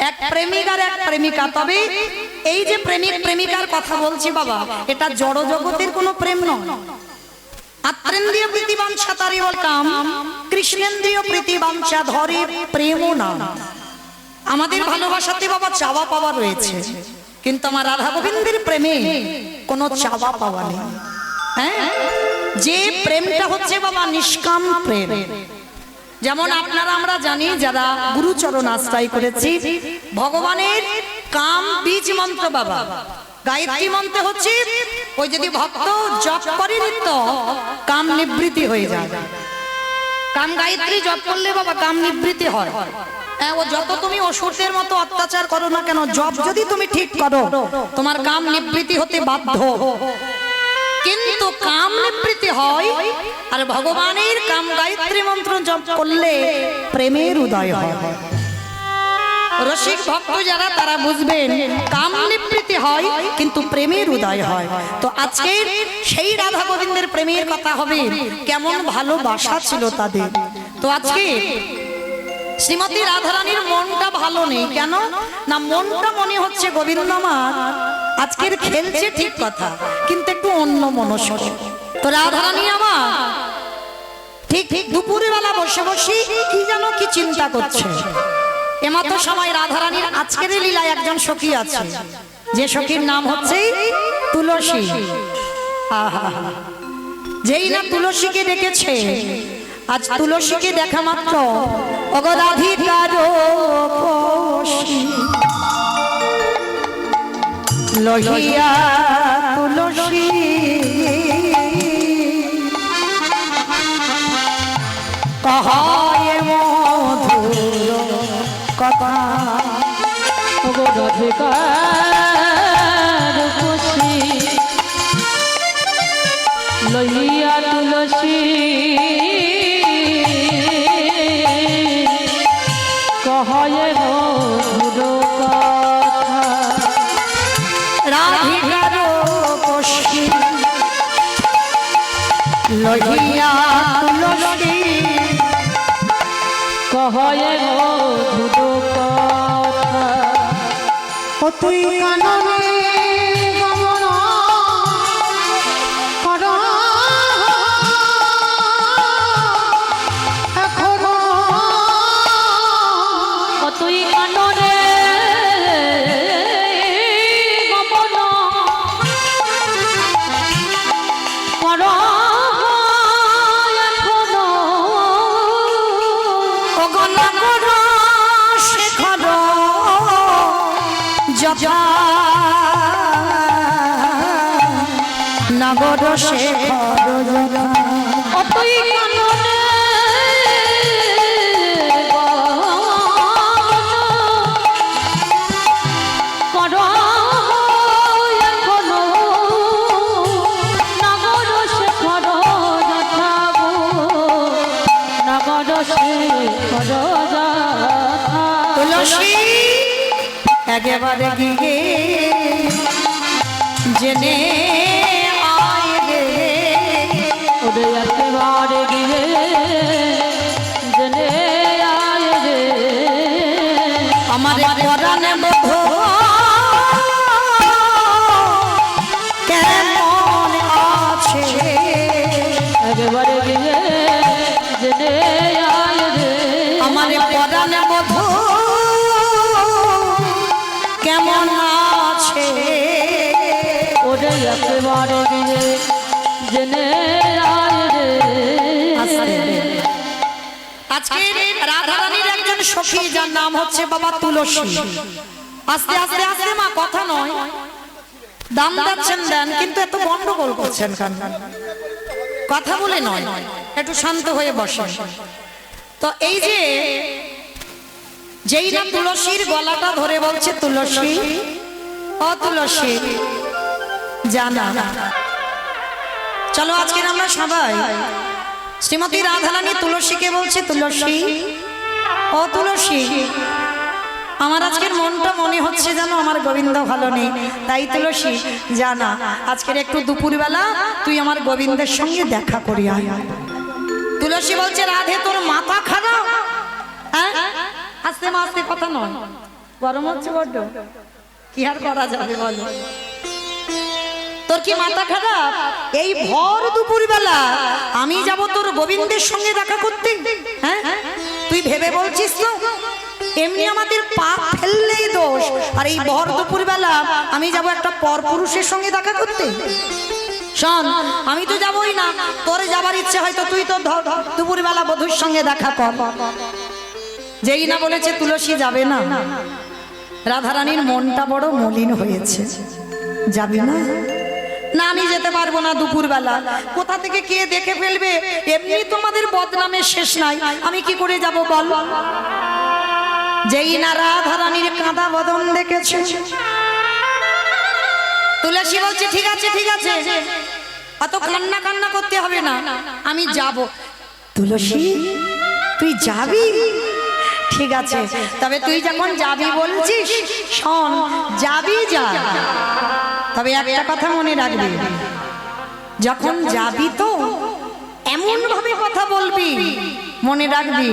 এক প্রেমিক আর এক প্রেমিকা। তবে এই যে প্রেমিক প্রেমিকার কথা বলছি বাবা, এটা জড় জগতের কোনো প্রেম নয়। আত্রেন্দ্রিয় প্রীতিবাঞ্ছা তারি বলতাম, কৃষ্ণেন্দ্রিয় প্রীতিবাঞ্ছা ধরে প্রেমও না। আমাদের ভালোবাসাতে বাবা চাওয়া পাওয়া রয়েছে, কিন্তু আমার রাধা গোবিন্দের প্রেমে কোনো চাওয়া পাওয়া নেই। হ্যাঁ, যে প্রেমটা হচ্ছে বাবা নিষ্কাম প্রেম। যেমন আপনারা আমরা জানি যারা গুরুচরণ আশ্রয় করেছি, ভগবানের কাম বীজ মন্ত্র বাবা, গায়ত্রী মন্ত্র হচ্ছে ওই যদি ভক্ত জপ করে নিত্য কাম নিবৃত্তি হয়ে যায়। কাম গায়ত্রী জপ করলে বাবা কাম নিবৃত্তি হয়। ও যত তুমি অসুরদের মতো অত্যাচার করো না কেন, জপ যদি তুমি ঠিক করো তোমার কাম নিবৃত্তি হতে বাধ্য। কিন্তু কাম নিবৃত্তি হয় আর ভগবানের কাম গায়ত্রী মন্ত্র জপ করলে প্রেমের উদয় হয়। রসিক ভক্ত যারা তারা বুঝবেন কাম নিবৃত্তি হয় কিন্তু প্রেমের উদয় হয়। তো আজকে সেই রাধা গোবিন্দের প্রেমের কথা হবে, কেমন ভালোবাসা ছিল তাদের। তো আজকে শ্রীমতী রাধারানীর মনটা ভালো নেই কেন না, মনটা মনে হচ্ছে গোবিন্দ আমার আজকের খেলছে ঠিক কথা, কিন্তু একটু অন্য মনস্ক। তো রাধারানী আমার ঠিক ঠিক দুপুরে বেলা বসে বসে কি যেন কি চিন্তা করছে। এমতো সময় রাধারানীর আজকের লীলায় একজন সখী আছে, যে সখীর নাম হচ্ছে তুলসী। আহা, যেই না তুলসীকে ডেকেছে, আজ তুলসীকে দেখা মাত্র অগরাধিকার লহিয়া তুলসী কহায় মধুর কথা, অগরাধিকার লহিয়া তুলসী কহয়ে মধুর কথা, রাধিকার কষি লহিয়া তুলসী কহয়ে মধুর কথা। ও তুই কাননে গমন কর এখনো, ও তুই কাননে গমন কর এখনো, অগনগর শেখর যথা নগর শেখর যথা। ও তুই কাননে কর এখনো, নগর শেখর যথা গো, নগর শেখর যথা। তুলসী একেবারে গিয়ে জেনে আয় রে, ওরে একেবারে গিয়ে জেনে আয় রে, আমার পরাণে বধূ কেমন আছে, একেবারে গিয়ে জেনে আয় রে, আমার পরাণে বধূ কেমন আছে, ওরে একেবারে গিয়ে জেনে আয় রে। আজকে রাধারানীর একজন সখী যার নাম হচ্ছে বাবা তুলসী। আস্তে আস্তে আস্তে মা কথা নয়, দাম দিচ্ছেন দেন, কিন্তু এত গন্ডগোল করছেন কেন? কথা বলে নয়, একটু শান্ত হয়ে বসেন। তো এই যে যেই না তুলসীর গলাটা ধরে বলছে তুলসী, ও তুলসী জানা, চলো আজকে আমরা সবাই শ্রীমতী রাধারানী তুলসীকে বলছে তুলসী, ও তুলসী আমার আজকের মনটা মনে হচ্ছে যেন আমার গোবিন্দ ভালো নেই, তাই তুলসী জানা আজকের একটু দুপুরবেলা তুই আমার গোবিন্দের সঙ্গে দেখা করি আয়। তুলসী বলছে রাধে তোর মাথা খারাপ, হ্যাঁ আস্তে মা আস্তে কথা নয়, গরম হচ্ছে বড্ড, কি আর করা যাবে বলো? তোর কি মাথা খারাপ? এই ভর দুপুর বেলা আমি যাব তোর গোবিন্দের সঙ্গে দেখা করতে? হ্যাঁ, তুই ভেবে বলছিস তো? এমনি আমাদের পাপ ফেললেই দোষ, আর এই ভর দুপুর বেলা আমি যাব একটা পরপুরুষের সঙ্গে দেখা করতে? শোন, আমি তো যাবই না, তোর যাবার ইচ্ছে হয়তো তুই তো দুপুর বেলা বধূর সঙ্গে দেখা কর। যেই না বলেছে তুলসী যাবে না, রাধারানীর মনটা বড় মলিন হয়েছে। যাবি না? না, আমি যেতে পারবো না দুপুর বেলা। কোথা থেকে কে দেখে ফেলবে? এমনি তোমাদের বদনামের শেষ নাই, আমি কি করে যাব বল? যেই না রাধারানীর কাঁদা বদন দেখেছে, তুলসী বলছে ঠিক আছে ঠিক আছে, অত কান্না কান্না করতে হবে না, আমি যাব। তুলসী তুই যাবি? ঠিক আছে, তবে তুই যখন যাবি বলছিস, শোন, যাবি যা, তবে একটা কথা মনে রাখবি, যখন যাবি তো এমন ভাবে কথা বলবি, মনে রাখবি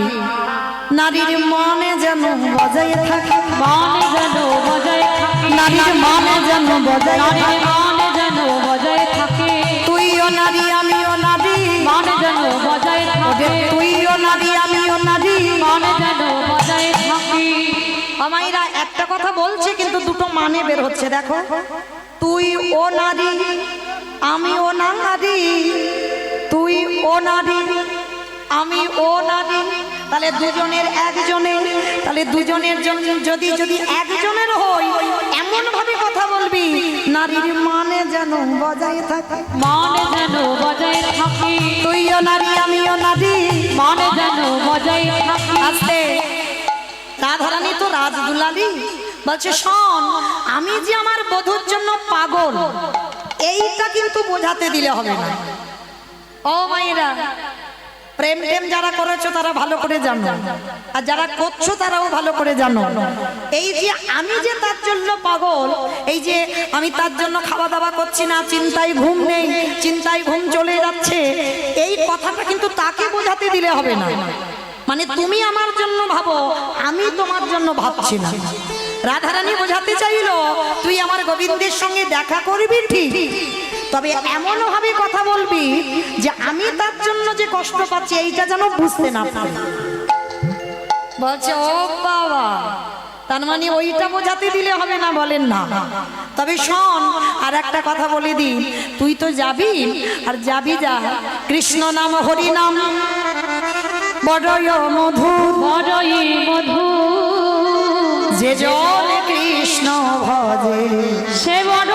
নারীর মনে যেন বজায় থাকে, মানে যেন বজায় থাকে, নারীর মনে যেন বজায় নারীর থাকে, মানে যেন বজায় থাকে, তুইও নারী আমিও নারী, মানে যেন বজায় থাকে, তুইও নারী আমিও নারী, মানে যেন বজায় থাকে। আমাইরা একটা কথা বলছে কিন্তু দুটো মানে বের হচ্ছে, দেখো, তুই ও নারী আমি ও নারী, তুই ও নারী আমি ও নারী, তাহলে দুজনের একজনের, তাহলে দুজনের জন্য যদি যদি একজনের হই এমন ভাবে কথা বলবি নারীর মানে যেন বজায় থাকে, মানে যেন বজায় থাকে, তুইও নারী আমিও নারী, মানে যেন বজায় থাকে। আস্তে। রাধারানী তো রাজদুলালি বলছে, শোন, আমি যে আমার বধূর জন্য পাগল এইটা কিন্তু বোঝাতে দিলে হবে না। ও মায়েরা, প্রেম টেম যারা করেছো তারা ভালো করে জানো, আর যারা করছো তারাও ভালো করে জানো, এই যে আমি যে তার জন্য পাগল, এই যে আমি তার জন্য খাওয়া দাওয়া করছি না, চিন্তায় ঘুম নেই, চিন্তায় ঘুম চলে যাচ্ছে, এই কথাটা কিন্তু তাকে বোঝাতে দিলে হবে না। মানে তুমি আমার জন্য ভাবো, আমি তোমার জন্য ভাবছি না। রাধারানী বোঝাতে চাইলো তুই আমার গোবিন্দের সঙ্গে দেখা করবি ঠিক, তবে এমন ভাবে কথা বলবি যে আমি তার জন্য যে কষ্ট পাচ্ছি এইটা যেন বুঝতে না পারে। বলছে ও বাবা, তার মানে ওইটা বোঝাতে দিলে হবে না? বলেন না। তবে শোন, আর একটা কথা বলে দিই, তুই তো যাবি, আর যাবি যা, কৃষ্ণ নাম হরি নাম বড়ই মধুর, বড়ই মধু, যে জন কৃষ্ণ ভজে সে বড়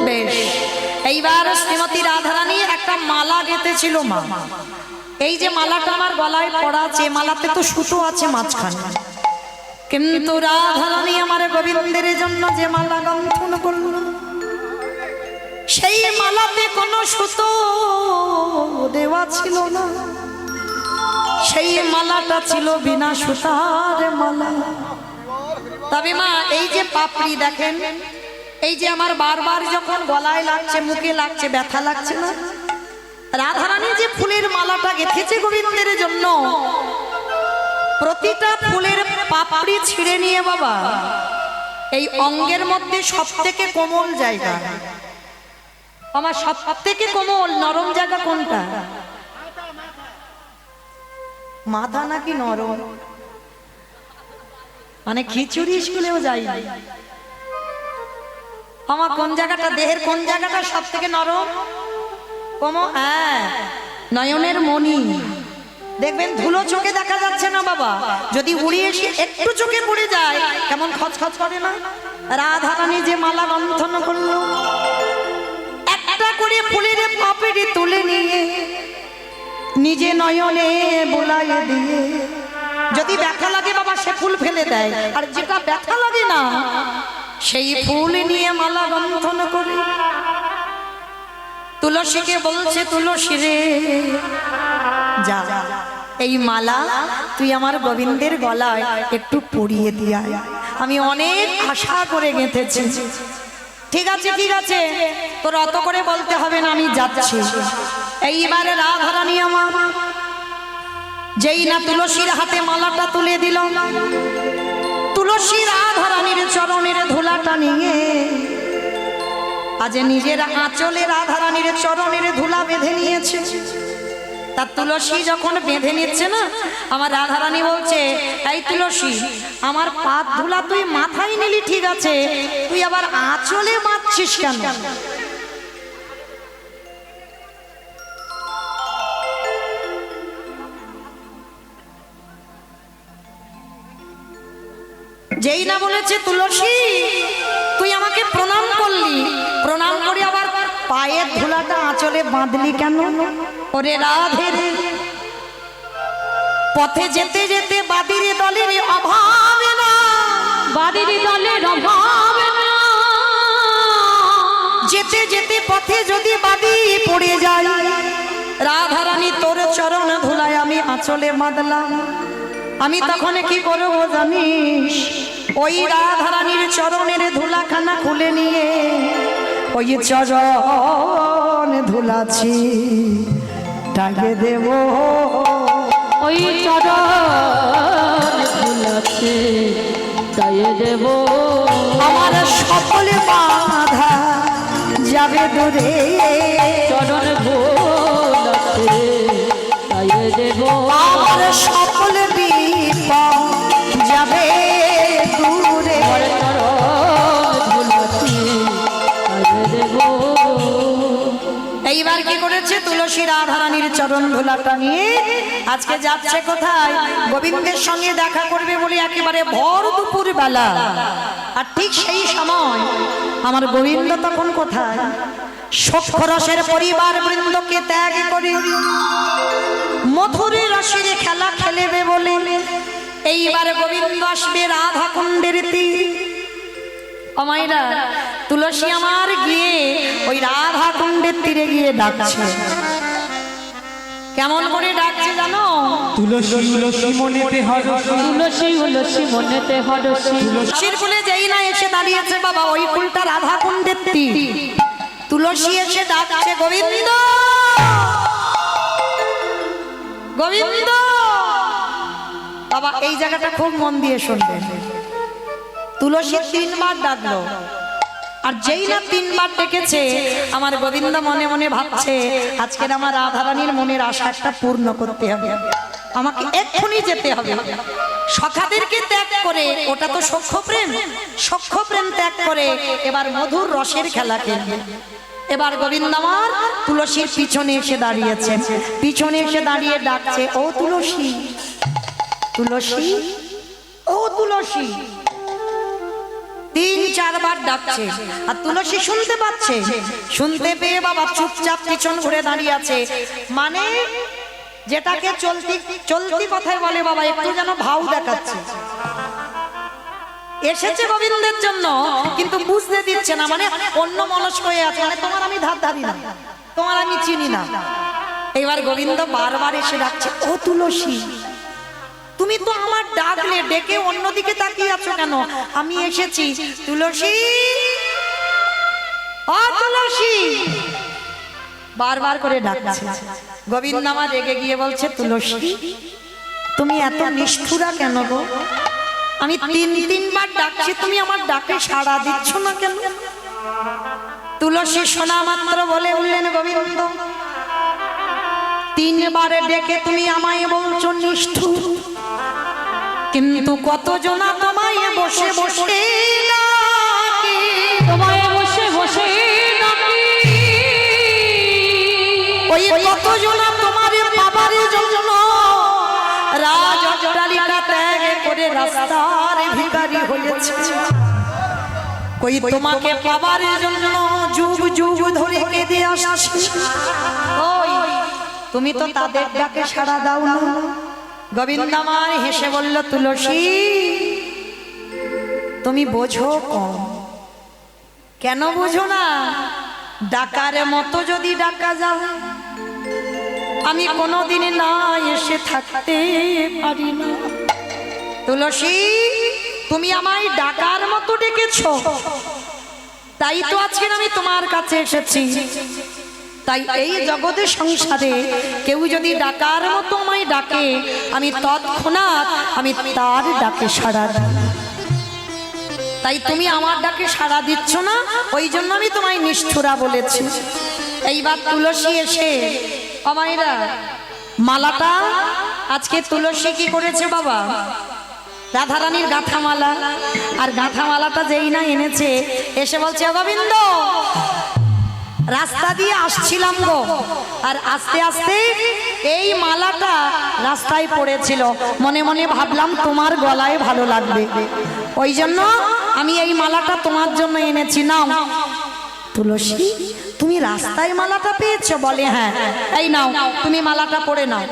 বেশ। এইবার শ্রীমতী রাধারানী একটা মালা গেঁথেছিল মা, এই যে মালাটা আমার গলায় পড়া আছে, মালাতে তো সুতো আছে মাঝখানে, কিন্তু রাধারানী আমার গোবিন্দের জন্য যে মালা গন্থন করল, সেই মালাতে কোনো সুতো দেওয়া ছিল না, সেই মালাটা ছিল বিনা সুতার মালা। তবে মা, এই যে পাপড়ি দেখেন, এই যে আমার বারবার যখন গলায় লাগছে, মুখে লাগছে, ব্যথা লাগছে না, রাধারানী যে ফুলের মালাটা গেঁথেছে গোবিন্দের জন্য, প্রতিটা ফুলের পাপড়ি ছিঁড়ে নিয়ে বাবা এই অঙ্গের মধ্যে সব থেকে কোমল জায়গা, আমার সব থেকে কোমল নরম জায়গা কোনটা? মাথা নাকি নরম? মানে খিচুড়ি স্কুলেও যাই, আমার কোন জায়গাটা, দেহের কোন জায়গাটা সব থেকে নরম? হ্যাঁ, নয়নের মণি। দেখবেন ধুলো চোখে দেখা যাচ্ছে না বাবা, যদি উড়িয়ে এসে একটু চোখে পড়ে যায় কেমন খচখচ করে না? রাধারানী যে মালা গন্থন করলো, একটা করে ফুলের পাপড়ি তুলে নিয়ে নিজে নয়নে বোলাইয়ে দিয়ে, যদি ব্যথা লাগে বাবা সে ফুল ফেলে দেয়, আর যেটা ব্যথা লাগে না সেই ফুল নিয়ে মালা গন্থন করে তুলসীকে বলছে, তুলসী রে যা, এই মালা তুই আমার গোবিন্দের গলায় একটু পরিয়ে দিয়া, আমি অনেক আশা করে গেঁথেছি। ঠিক আছে ঠিক আছে, তোর অত করে বলতে হবে না, আমি যাচ্ছি। এইবারে রাধারানী আমার যেই না তুলসীর হাতে মালাটা তুলে দিল, তুলসী রাধারানীর চরণের ধুলাটা নিয়ে আজ নিজের আঁচলে রাধারানীর চরণের ধুলা বেঁধে নিয়েছে। তার তুলসী যখন বেঁধে নিচ্ছে না, আমার রাধারানী বলছে, এই তুলসী, আমার পাত ধুলা তুই মাথায় নিলি ঠিক আছে, তুই আবার আঁচলে বাঁধছিস কেন? যেই না বলেছে তুলসী তুই আমাকে প্রণাম করলি, প্রণাম করে আবার পায়ের ধুলাটা আঁচলে বাঁধলি কেন? ওরে রাধে রে, পথে যেতে যেতে বাদির দলের অভাবে না, বাড়ির দলের অভাবে না, যেতে যেতে পথে যদি বাদি পড়ে যায়, রাধারানী তোর চরণ ধুলায় আমি আঁচলে বাঁধলাম, আমি তখন কি করবো জানিস? ওই রাধারানীর চরণের ধুলাখানা খুলে নিয়ে ওই চরণ ধুলাছি টাকে দেব, ওই চরণ ধুলাছে তাই দেব, আমার সকল বাধা যাবে দূরে, চরণ ধুলাছে তাই দেব, আমার সকল বিপদ যাবে দূরে। চরণ ধুলাছে তাই দেব। এইবার কি করেছে? তুলসী রাধারানীর চরণ ধুলাটা নিয়ে আজকে যাচ্ছে কোথায়? গোবিন্দের সঙ্গে দেখা করবে বলে একেবারে ভর দুপুর বেলা। আর ঠিক সেই সময় আমার গোবিন্দ তখন কোথায়? সক্ষরসের পরিবার বৃন্দকে ত্যাগ করে মধুর রসের খেলা খেলেবে বলে এইবার গোবিন্দ আসবে রাধা কুণ্ডের তীর। অমাইরা, তুলসী আমার গিয়ে ওই রাধা কুণ্ডের তীরে গিয়ে ডাকছে। কেমন করে ডাকছে জানো? তুলসী তুলসী মনেতে হরসি, তুলসী তুলসী মনেতে হরসি, তুলসীর ফুলে যেই না এসে দাঁড়িয়েছে বাবা ওই ফুলটা রাধা কুণ্ডের তীর, তুলসী এসে ডাকছে, গোবিন্দ গোবিন্দ। বাবা এই জায়গাটা খুব মন দিয়ে শুনবেন। তুলসী তিনবার ডাকলো, আর যেই না তিনবার ডেকেছে আমার গোবিন্দ মনে মনে ভাবছে, আজকের আমার রাধারানীর মনের আশাটা পূর্ণ করতে হবে, আমাকে এক্ষুনি যেতে হবে। সখাদেরকে ত্যাগ করে, ওটা তো সখ্য প্রেম, সখ্য প্রেম ত্যাগ করে এবার মধুর রসের খেলা খেলবে। এবার গোবিন্দ আমার তুলসীর পিছনে এসে দাঁড়িয়েছে, পিছনে এসে দাঁড়িয়ে ডাকছে, ও তুলসী, তুলসী, ও তুলসী। তিন চারবার ডাকছে আর তুলসী শুনতে পাচ্ছে, শুনতে পেয়ে বাবা চুপচাপ পিছন ঘুরে দাঁড়িয়ে আছে। মানে যেটাকে চলতি চলতি কথায় বলে বাবা, একটু যেন ভাও দেখাচ্ছে। এসেছে গোবিন্দের জন্য কিন্তু বুঝতে দিচ্ছে না, মানে অন্য মনস্ক হয়ে আছে, মানে তোমার আমি ধার ধারি না, তোমার আমি চিনি না। এবার গোবিন্দ বারবার এসে ডাকছে, ও তুলসী, তুমি তো আমার ডাকলে, ডেকে অন্যদিকে তাকিয়ে আছো কেন? আমি এসেছি তুলসী, ও তুলসী, বারবার করে ডাকছে। গোবিন্দ আমার রেগে গিয়ে বলছে, তুলসী তুমি এত নিষ্ঠুরা কেন গো? আমি তিনবার ডাকছি, তুমি আমার ডাকে সাড়া দিচ্ছ না কেন? তুলসী শোনা মাত্র বলে উঠলেন, গোবিন্দ তিনবারে ডেকে তুমি আমায় বলছো নিষ্ঠুর, কিন্তু কতজনা তোমায় বসে বসে ডাকে, তোমায় বসে বসে ডাকি, ওই কতজনা তোমার বাবার জন্য রাজ অট্টালিকা ত্যাগ করে রাস্তার ভিখারি হয়েছে, কই তোমাকে বাবার জন্য যুগ যুগ ধরে কেঁদে আসছে, ওই তুমি তো তাদের ডাকে সাড়া দাও না। গোবিন্দ আমার হেসে বলল, তুলসী তুমি বোঝো কম। কেন বোঝো না? ডাকার মতো যদি ডাকা যায় আমি কোনোদিন না এসে থাকতে পারি না। তুলসী তুমি আমায় ডাকার মতো ডেকেছো, তাই তো আজকে আমি তোমার কাছে এসেছি। তাই এই জগতের সংসারে কেউ যদি ডাকার মতো আমায় ডাকে, আমি তৎক্ষণাৎ আমি তার ডাকে সাড়া দিই। তাই তুমি আমার ডাকে সাড়া দিচ্ছ না, ওই জন্য আমি তোমায় নিষ্ঠুরা বলেছি। এইবার তুলসী এসে আমায়রা মালাটা, আজকে তুলসী কি করেছে বাবা, রাধারানীর গাঁথামালা, আর গাঁথামালাটা যেই না এনেছে, এসে বলছে গোবিন্দ রাস্তা দিয়ে আসছিলাম গো, আর আস্তে আস্তে এই মালাটা রাস্তায় পড়েছিল, মনে মনে ভাবলাম তোমার গলায় ভালো লাগবে, ওই জন্য আমি এই মালাটা তোমার জন্য এনেছি, নাও। তুলসী তুমি রাস্তায় মালাটা পেয়েছো? বলে হ্যাঁ। এই নাও তুমি মালাটা পরে নাও।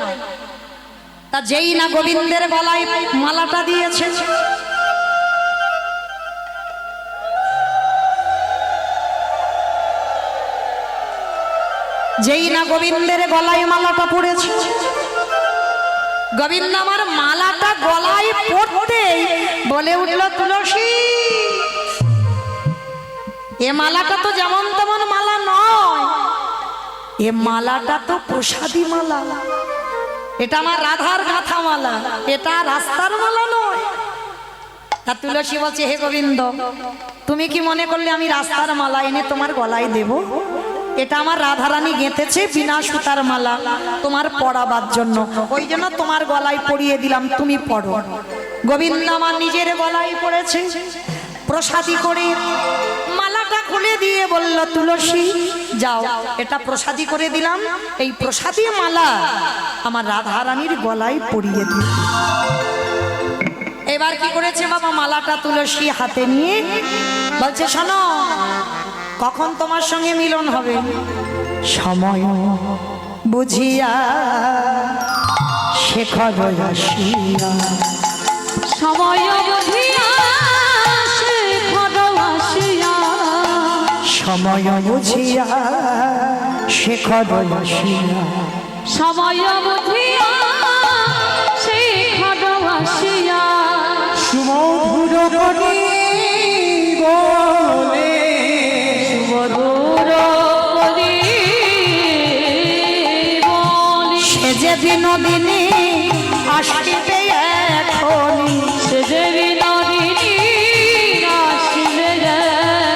তা যেই না গোবিন্দের গলায় মালাটা দিয়েছে, যেই না গোবিন্দের গলায় মালাটা পড়েছে, গোবিন্দ আমার মালাটা গলায় পড়তে বলে উঠল তুলসী এ মালাটা তো যেমন তেমন মালা নয়, এ মালাটা তো প্রসাদী মালা, এটা আমার রাধার গাঁথা মালা, এটা রাস্তার মালা নয়। তা তুলসী বলছে হে গোবিন্দ তুমি কি মনে করলে আমি রাস্তার মালা এনে তোমার গলায় দেব? এটা আমার রাধারানী গেঁথেছে বিনা সুতার মালা তোমার পরাবার জন্য, ওই জন্য তোমার গলায় পরিয়ে দিলাম, তুমি পড়ো। গোবিন্দ আমার নিজের গলায় পড়েছে, প্রসাদী করে মালাটা খুলে দিয়ে বলল তুলসী যাও, এটা প্রসাদী করে দিলাম, এই প্রসাদী মালা আমার রাধারানীর গলায় পরিয়ে দিল। এবার কি করেছে বাবা, মালাটা তুলসী হাতে নিয়ে বলছে শোনো কখন তোমার সঙ্গে মিলন হবে, সময় বুঝিয়া শেখর আসিয়া, সময় বুঝিয়া শেখর আসিয়া, সময় বুঝিয়া শেখর আসিয়া, সময় বুঝিয়া শেখর আসিয়া, সুমধুর গণে বলে মধুর করি বলি, সে যে বিনোদিনী আসিবে এখনি, সে যে বিনোদিনী আসিবে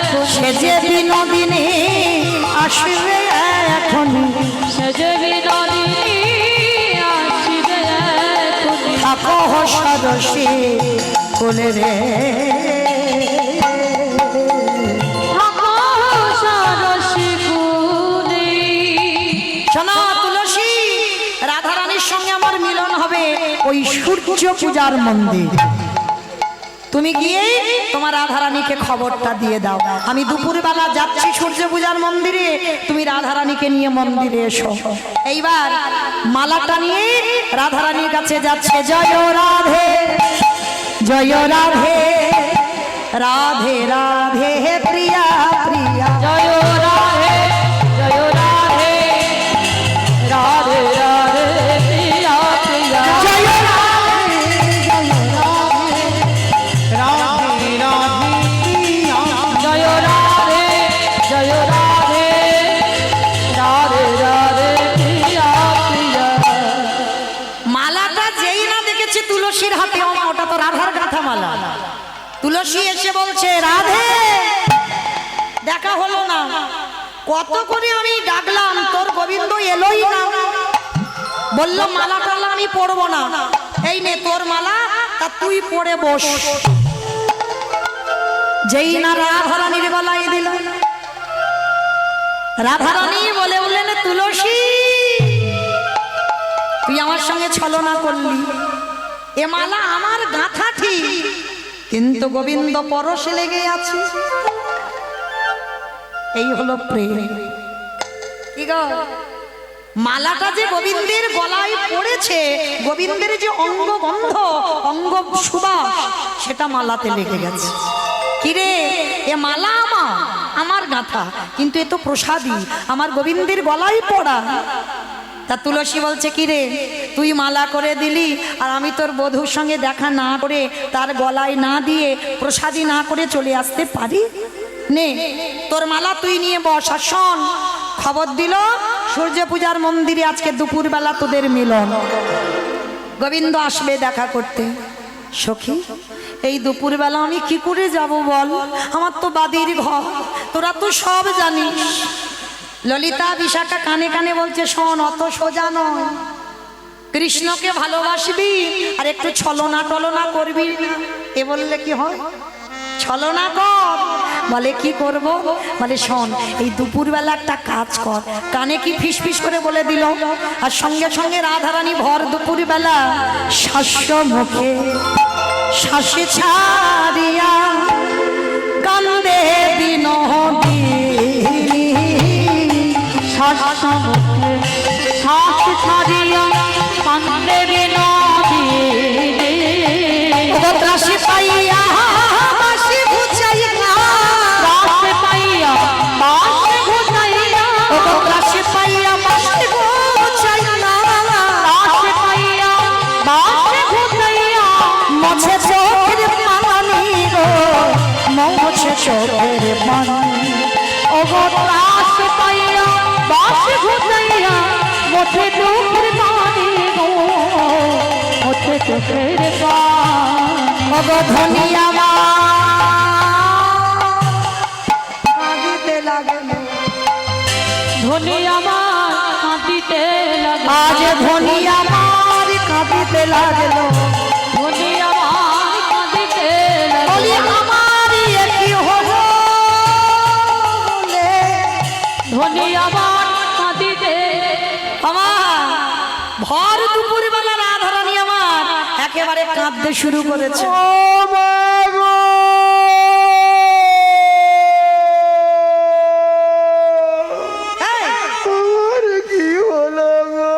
এখন, সে যে বিনোদিনী আসিবে এখনি, সে যে বিনোদিনী আসিবে এখন, থাকো সরসী কোলে রে, থাকো সরসী কুলে। শোনো তুলসী রাধারানীর সঙ্গে আমার মিলন হবে ওই সূর্য পূজার মন্দির, তুমি গিয়ে তোমার রাধারানীকে খবরটা দিয়ে দাও, আমি দুপুরবেলা যাচ্ছি সূর্য পূজার মন্দিরে, তুমি রাধারানীকে নিয়ে মন্দিরে এসো। এইবার মালাটা নিয়ে রাধারানীর কাছে যাচ্ছে, জয় রাধে জয় রাধে রাধে রাধে প্রিয়া প্রিয়া, জয় রাধে জয় রাধে রাধে রাধে প্রিয়া প্রিয়া, জয় রাধে জয় রাধে রাধে রাধে জয় রাধে জয় রাধে রাধে রাধে প্রিয়া প্রিয়া। মালাটা যেই না দেখেছে তুলসীর হাতে, ওটা তো রাধার গাঁথা মালা, তুলসী এসে বলছে রাধে দেখা হলো না, কত করে আমি ডাকলাম তোর গোবিন্দ এলোই না, বললো মালা টালা আমি পরবো না, এই নে তোর মালা, তা তুই পরে বস। যেই না রাধারানীর গলায় দিল, রাধারানী বলে উঠলেন তুলসী তুই আমার সঙ্গে ছলনা করলি, এ মালা আমার গাঁথা ঠিক, কিন্তু গোবিন্দ পরশে লেগে আছে, এই হলো প্রেম। কি গো, মালাটা যে গোবিন্দের গলায় পড়েছে, গোবিন্দের যে অঙ্গ গন্ধ অঙ্গ সুবাস সেটা মালাতে লেগে গেছে। কিরে এ মালা আমার গাঁথা, কিন্তু এ তো প্রসাদী, আমার গোবিন্দের গলায় পড়া। তা তুলসী বলছে কিরে তুই মালা করে দিলি, আর আমি তোর বধূর সঙ্গে দেখা না করে তার গলায় না দিয়ে প্রসাদী না করে চলে আসতে পারি? নে তোর মালা তুই নিয়ে বস, আর শোন খবর দিল সূর্য পূজার মন্দিরে আজকে দুপুরবেলা তোদের মিলন, গোবিন্দ আসবে দেখা করতে। সখী, এই দুপুরবেলা আমি কি করে যাব বল, আমার তো বাদির ঘর, তোরা তো সব জানিস। ললিতা বিশাখা কানে কানে বলছে, শোন, অত সোজা নয়, কৃষ্ণকে ভালোবাসবি আর একটু ছলনা টলনা করবি না। এ বললে কি হয়, ছলনা কর। বলে কি করব? বলে শোন, এই দুপুরবেলা একটা কাজ কর। কানে কি ফিস ফিস করে বলে দিল, আর সঙ্গে সঙ্গে রাধারানী ভর দুপুরবেলা শস্য মুখে শ্বাসে ছাড়িয়া কান্দে বিনোদিনী, শস্য মুখে শ্বাস ছাড়িয়া কান্দে বিনোদিনী। ত্রাসে পাইয়া বাঁশি ঘুচাইয়া, রাতে পাইয়া বাঁশি ঘুচাইয়া, ত্রাসে পাইয়া বাঁশি ঘুচাইয়া, রাতে পাইয়া বাঁশি ঘুচাইয়া, মোছে চোখের পানি গো, মোছে চোখের পানি। ওগো রাতে পাইয়া বাঁশি ঘুচাইয়া, মোছে চোখের পানি গো, মোছে চোখের পানি। ওগো ধনী আমার কাঁদিতে লাগল, ধনী আমার কাঁদিতে লাগলো, আজ ধনী আমার কাঁদিতে লাগলো। ধনী আমার কাঁদিতে বলি লাগলো, আমার এ কি হলো রে? ধনী আমার কাঁদিতে। আমার ভর দুপুরবেলা রাধারানী আমার একেবারে কাঁদতে শুরু করেছে। এই, আমার কি হলো গো?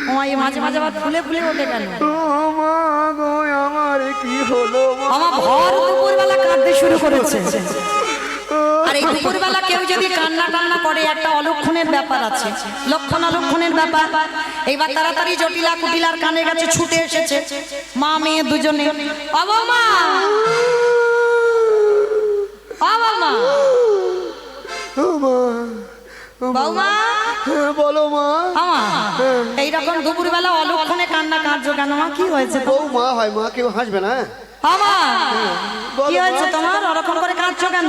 ওমা, এই মাঝে মাঝে আবার ফুলে ফুলে ওঠে কেন? ও মা গো, আমার কি হলো মা? আমার ভর দুপুরবেলা কাঁদতে শুরু করেছে। আর এই দুপুরবেলা কেউ যদি কান্না টান্না করে, একটা অলক্ষণের ব্যাপার আছে, লক্ষণ অলক্ষণের ব্যাপার। এইবার তাড়াতাড়ি জটিলা কুটিলার কানে কাছে ছুটে এসেছে, মা মেয়ে দুজনে। বাবা মা, বাবা মা, ও মা, বৌমা, হ্যাঁ বলো মা। আমা, এইরকম দুপুরবেলা অলক্ষণে কান্না কাঁদছো কেন মা? কি হয়েছে তো? বউ মা হয় মা, কেউ হাসবে না। আমা, কি বলো হয়েছে মা। তোমার? ওরকম করে কাঁদছো কেন?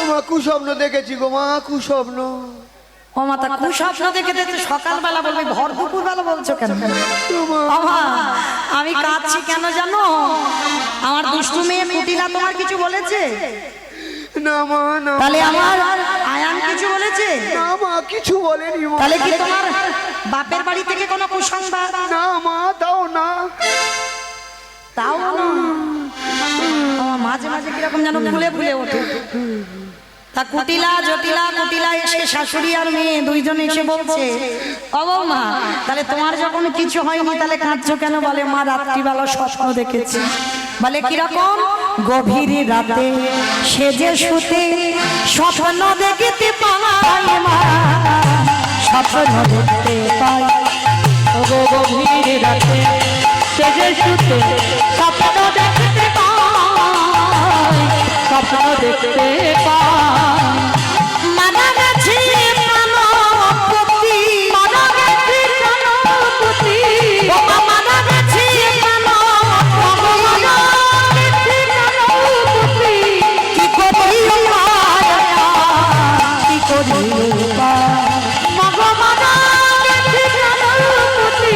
মা কুস্বপ্ন দেখেছি গো মা, কুস্বপ্ন। ও মাতা, কুস্বপ্ন দেখে দেখতে সকালবেলা বলবে, ভর দুপুরবেলা বলছো কেন? মা, বাবা, আমি কাঁদছি কেন জানো? আমার দুষ্টু মেয়ে কুটিলা তোমার কিছু বলেছে? না মা, না তাহলে আমার আয়ান কিছু বলেছে? না মা, কিছু বলেনি মা। তাহলে কি তোমার বাপের বাড়ি থেকে কোনো কুসংবাদ? না মা, তাও না। তাও না। আমার মাঝে মাঝে কিরকম যেন ফুলে ফুলে ওঠে। তা কুটিলা জটিলা কুটিলা এসে শাশুড়ি আর মেয়ে দুইজন এসে বলছে, ও বৌমা, তাহলে তোমার যখন কিছু হয়নি তাহলে কাঁদছো কেন? বলে মা, রাত্রিবেলা স্বপ্ন দেখেছি। বলে কিরকম? গভীর রাতে সেজে শুতে স্বপ্ন দেখতে পাই মা, স্বপ্ন দেখতে পাই। ওগো গভীর রাতে সেজে শুতে স্বপ্ন দেখতে পাই, স্বপ্ন দেখতে পাই। মানা গেছে প্রাণপতি, মানা গেছে প্রাণপতি, ও মা, মানা গেছে প্রাণপতি। মানা গেছে প্রাণপতি। কি করি উপায়, কি করি উপায়? মাগো মানা গেছে প্রাণপতি,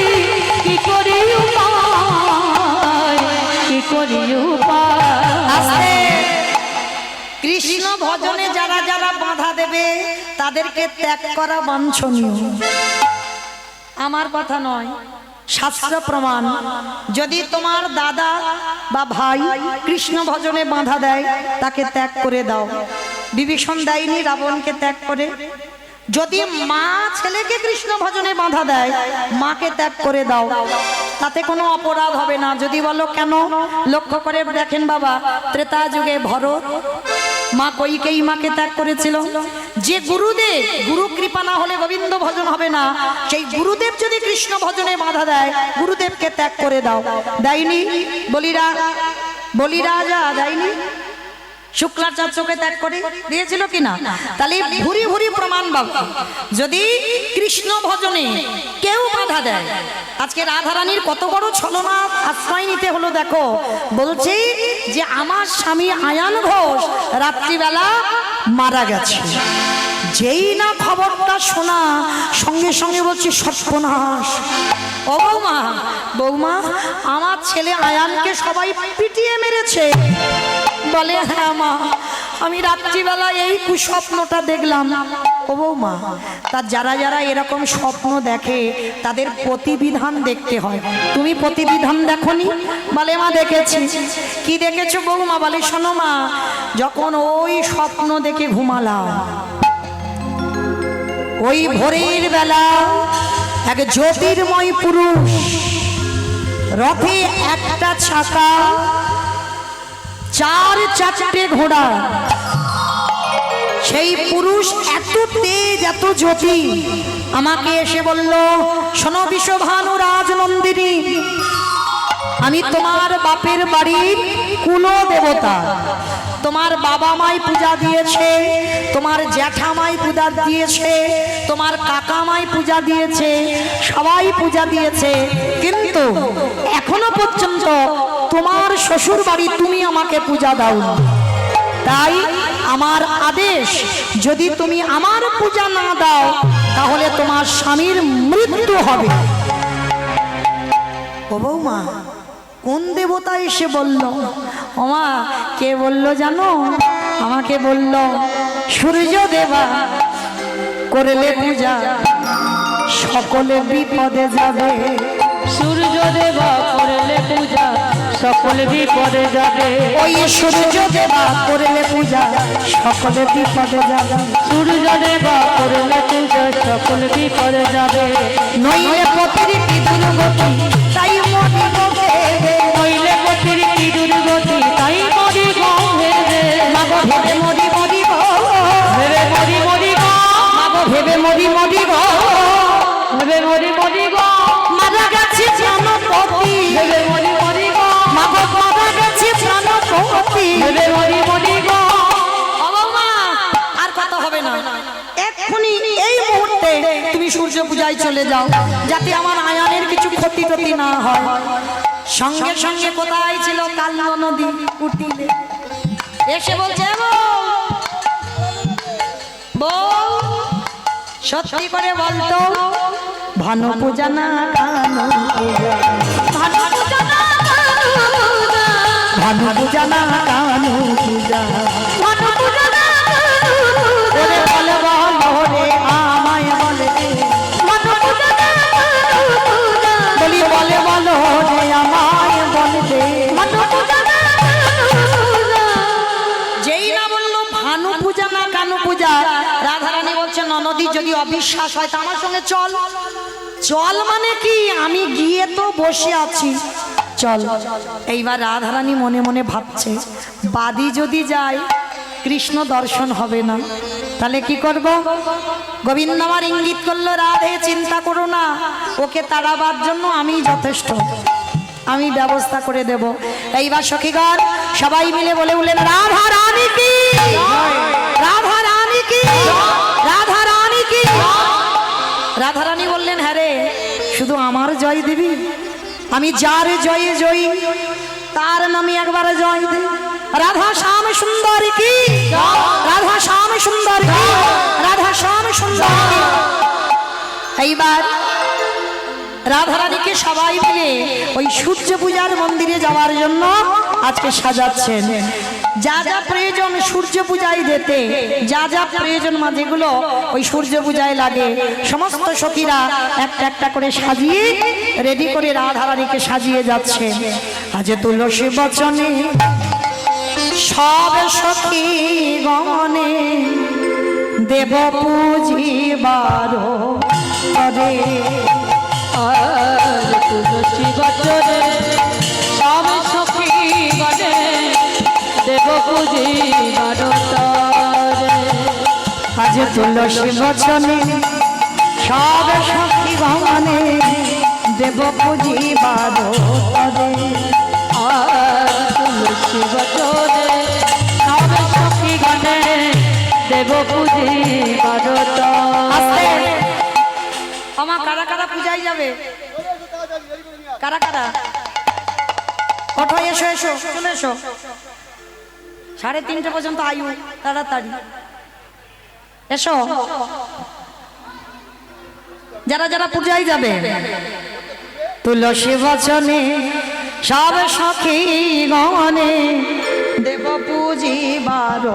কি করি উপায়, কি করি উপায়। আস্তে। কৃষ্ণ ভজনে যারা যারা বাধা দেবে তাদেরকে ত্যাগ করা বাঞ্ছনীয়। আমার কথা নয়, শাস্ত্র প্রমাণ। যদি তোমার দাদা বা ভাই কৃষ্ণ ভজনে বাধা দেয়, তাকে ত্যাগ করে দাও। বিভীষণ দেয়নি রাবণকে ত্যাগ করে? যদি মা ছেলেকে কৃষ্ণ ভজনে বাধা দেয়, মাকে ত্যাগ করে দাও, তাতে কোনো অপরাধ হবে না। যদি বলো কেন, লক্ষ্য করে দেখেন বাবা, ত্রেতা যুগে ভরত মা কইকেয়ী মাকে ত্যাগ করেছিল। যে গুরুদেব, গুরু কৃপা না হলে গোবিন্দ ভজন হবে না, সেই গুরুদেব যদি কৃষ্ণ ভজনে বাধা দেয়, গুরুদেবকে ত্যাগ করে দাও। দেয়নি? বলিরাজা দেয়নি? শুক্লাচার চোখে ত্যাগ করে দিয়েছিল কিনা? তাহলে ভুরি ভুরি প্রমাণ বাবা, যদি কৃষ্ণ ভজনে কেউ বাধা দেয়। আজকে রাধারানীর কত বড় ছলনা আশ্রয় নিতে হলো দেখো। বলছে যে আমার স্বামী আয়ান ঘোষ রাত্রিবেলা মারা গেছে। যেই না খবরটা শোনা, সঙ্গে সঙ্গে বলছি সর্বনাশ। ও বৌমা, বৌমা আমার ছেলে আয়ানকে সবাই পিটিয়ে মেরেছে। বলে হ্যাঁ মা, আমি রাত্রিবেলা এই কুস্বপ্নটা দেখলাম। ও বৌমা, তার যারা যারা এরকম স্বপ্ন দেখে তাদের প্রতিবিধান দেখতে হয়। তুমি প্রতিবিধান দেখোনি? বলে মা দেখেছি। কি দেখেছো বৌমা? বলে শোনো মা, যখন ওই স্বপ্ন দেখে ঘুমালাম, ওই ভোরের বেলা এক জ্যোতির্ময় পুরুষ, রথে একটা চাকা, চারটে ঘোড়া। সেই পুরুষ এত তেজ, এত জ্যোতি, আমাকে এসে বলল, শোনো বিশ্বভানু রাজনন্দিনী, আমি তোমার বাপের বাড়ির কুল দেবতা। তোমার বাবা মাই পূজা দিয়েছে, তোমার জ্যাঠামাই পূজা দিয়েছে, তোমার কাকামাই পূজা দিয়েছে, সবাই পূজা দিয়েছে, কিন্তু এখনো পর্যন্ত তোমার শ্বশুর বাড়ি তুমি আমাকে পূজা দাও না। তাই আমার আদেশ, যদি তুমি আমার পূজা না দাও তাহলে তোমার স্বামীর মৃত্যু হবে। ও বৌমা, কোন দেবতা এসে বলল? ওমা, কে বলল জানো? আমাকে বলল, সূর্য দেবা করলে পূজা সকলে বিপদে যাবে। সূর্য দেবা করলে পূজা সকল বিপদে যাবে। ওই সূর্য দেবা করলে পূজা সকলে বিপদে যাবে। সূর্য দেবা করলে পূজা সকল বিপদে যাবে। নইলে পতির কি দুর্গতি, তাই মরিব ভেবে। নইলে পতির কি দুর্গতি, তাই মরিব ভেবে। মাগো ভেবে মরি মরিব, ভেবে মরি মরিব, মাগো ভেবে মরি মরিব। ভেবে মরি মরিব, মারা গেছে প্রাণপতি, ভেবে মরি মরিব, মাগো মারা গেছে প্রাণপতি। ভেবে মরি মরিব। ও বৌমা, আর কথা হবে না, এক্ষুনি এই মুহূর্তে তুমি সূর্য পূজায় চলে যাও, যাতে আমার আয়ানের কিছু ক্ষতি টতি না হয়। সঙ্গে সঙ্গে কোথায় ছিল কাল্য নদী উঠিলে এসে বলছে, বউ সত্যি করে বলতো, ভানু পূজা না কানু পূজা, ভানু পূজা না কানু পূজা, ভানু পূজা না কানু পূজা, ভানু পূজা না কানু পূজা। ওরে বলে বলো রে আমায় বলে, ভানু পূজা না কানু পূজা। বলি বলে বলো রে আমায় বলে দে, ভানু পূজা না কানু পূজা। যেই না বললো ভানু পূজা না কানু পূজা, রাধারানী বলছে, ননদী যদি অবিশ্বাস হয় তা আমার সঙ্গে চল। চল মানে কি? আমি গিয়ে তো বসে আছি, চল। এইবার রাধারানী মনে মনে ভাবছে, বাদী যদি যায় কৃষ্ণ দর্শন হবে না, তাহলে কি করব? গোবিন্দ আমার ইঙ্গিত করলো, রাধে চিন্তা করো না, ওকে তাড়াবার জন্য আমি যথেষ্ট, আমি ব্যবস্থা করে দেব। এইবার সখীগণ সবাই মিলে বলে উঠলেন, রাধা রানী কি, রাধা রানী কি, রাধা রানী কি। রাধারানী বললেন, হ্যাঁ রে, শুধু আমার জয় দিবি? আমি যার জয়ে জয়ী তার নামে একবার জয় দে। রাধা শ্যাম সুন্দর কি, রাধা শ্যাম সুন্দর কি, রাধা শ্যাম সুন্দর কি। এইবার রাধারানীকে সবাই মিলে ওই সূর্য পূজার মন্দিরে যাওয়ার জন্য আজকে সাজাচ্ছেন। যা যা প্রয়োজন সূর্য পূজায় দিতে, যা যা প্রয়োজন মা যেগুলো ওই সূর্য পূজায় লাগে, সমস্ত সখীরা একটা একটা করে সাজিয়ে রেডি করে রাধারানীকে সাজিয়ে যাচ্ছে। আজ তুলসী বচনে সব সখী গমনে দেব পুজিবার করে। আর তুলসী বচনে সব সখী গণে দেব পুজিবার তরে। আজ তুলসী বচনে সব সখী গমনে দেব পুজিবার করে। আর তুলসী বচনে সব দেব পূজিবার আস্তে। তরে। আমার কারা কারা পূজায় যাবে? কারা কারা? ওঠো, এসো এসো, চলে এসো। 3:30 পর্যন্ত আয়ু, তাড়াতাড়ি এসো। যারা যারা পূজায় যাবে, তুলসী বচনে সব সখী গণে দেব পূজিবার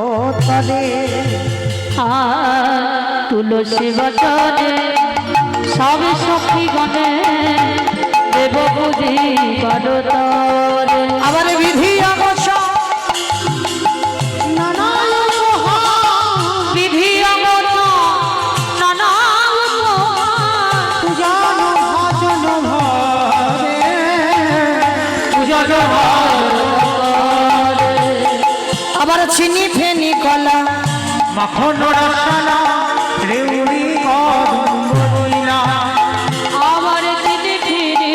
তরে। তুলসী বচনে সব সখী গণে দেব পূজিবার তরে। আবার বিধি অবশ্য বিধি অঙ্গন নানা আবার চিনি ফেনি কলা মাখন রসনা রেউড়ি কদম্ব রইলা আমার চিনি ফিরি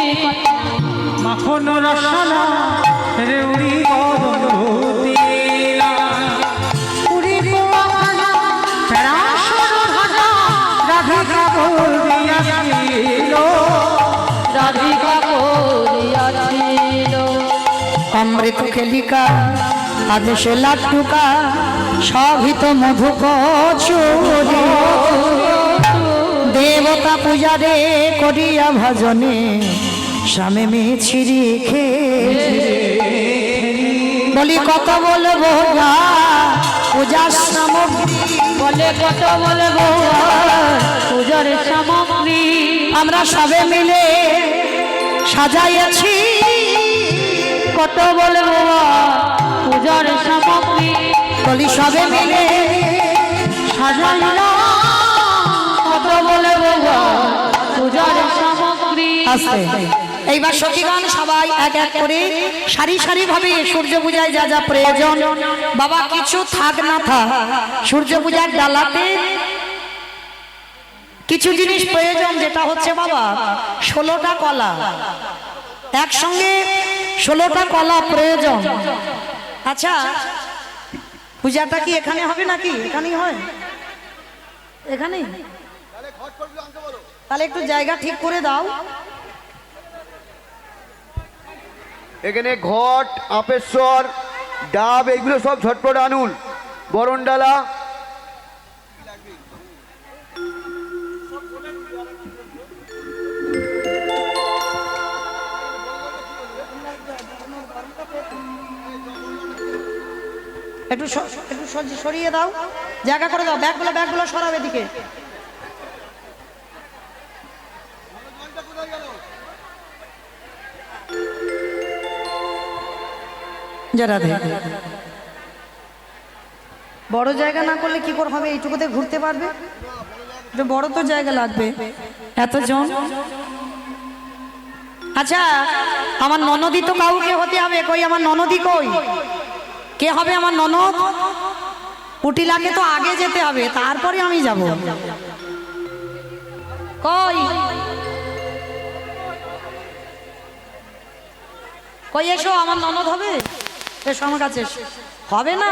মাখন রসনা রেউড়ি কদম্ব দিলা পুরি গোয়ালা চরাচর ভাজা রাধিকা বলিয়াছিল রাধিকা করিয়াছিল। অমৃত খেলিকা আদেশে লাট্টুকা সভিত মধু কচুরি দেবতা পূজারে করিয়া ভজনে স্বামী মিছিরি বলি কত বলবো না পূজার সামগ্রী, বলে কত বলবো পূজার সামগ্রী আমরা সবে মিলে সাজাইয়াছি। কত বলবো পূজার সামগ্রী বলি সবে মিলে সাজাইলাম। কত বলবো পূজার সামগ্রী। আস্তে। এইবার সখীগণ সবাই এক এক করে সারি সারি ভাবে সূর্য পূজায় যা যা প্রয়োজন, বাবা কিছু থাক না থাক সূর্য পূজার ডালাতে কিছু জিনিস প্রয়োজন, যেটা হচ্ছে বাবা 16টা কলা, একসঙ্গে 16টা কলা প্রয়োজন। আচ্ছা, পূজাটা কি এখানে হবে নাকি? এখানেই হয়, এখানেই? তাহলে একটু জায়গা ঠিক করে দাও। এখানে ঘট, আপেশ্বর, ডাব এগুলো সব ঝটপট আনুন। বরণডালা একটু সরিয়ে দাও, জায়গা করে দাও। ব্যাগগুলো সরাবে দিকে। যারা বড় জায়গা না করলে কি করে হবে? এইটুকুতে ঘুরতে পারবে? বড় তো জায়গা লাগবে, এতজন। আচ্ছা, আমার ননদি তো কাউকে হতে হবে। কই আমার ননদি? কই কে হবে আমার ননদ? কুটিলাকে তো আগে যেতে হবে, তারপরে আমি যাব। কই কই এসো, আমার ননদ হবে। এসো আমার কাছে। হবে না,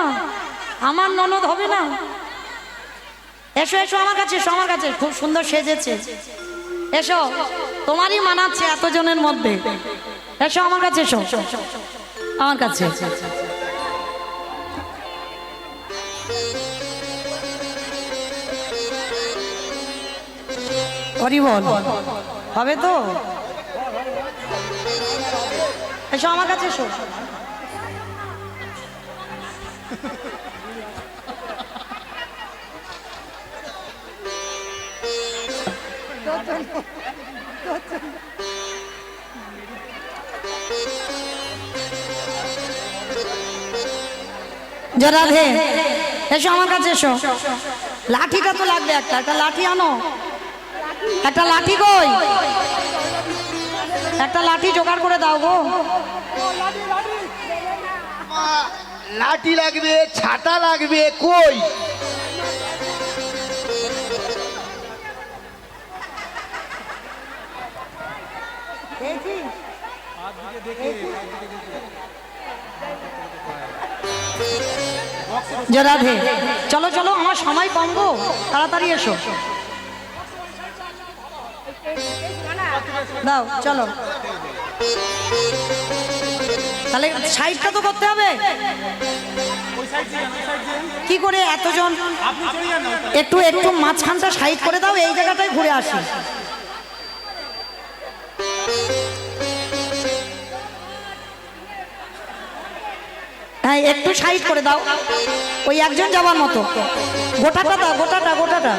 আমার ননদ হবে না। এসো এসো আমার কাছে, এসো আমার কাছে। খুব সুন্দর সেজেছে, এসো, তোমারই মানাচ্ছে এতজনের মধ্যে। এসো আমার কাছে, এসো আমার কাছে। হরি বল, হবে তো? এসো আমার কাছে, এসো। রাধে, এসো আমার কাছে, এসো। লাঠিটা তো লাগবে, একটা লাঠি আনো। একটা লাঠি কই? একটা লাঠি জোগাড় করে দাও গো। লাঠি লাগবে, ছাতা লাগবে, কই? যে রাধে, চলো চলো, আমার সময় কম গো, তাড়াতাড়ি এসো। দাও চলো, তাহলে সাইডটা তো করতে হবে। কি করে এতজন, একটু একটু মাঝখানটা সাইড করে দাও, এই জায়গাটায় ঘুরে আসি। হ্যাঁ একটু সাইড করে দাও, ওই একজন যাওয়ার মতো। গোটাটা দাও, গোটাটা গোটাটা।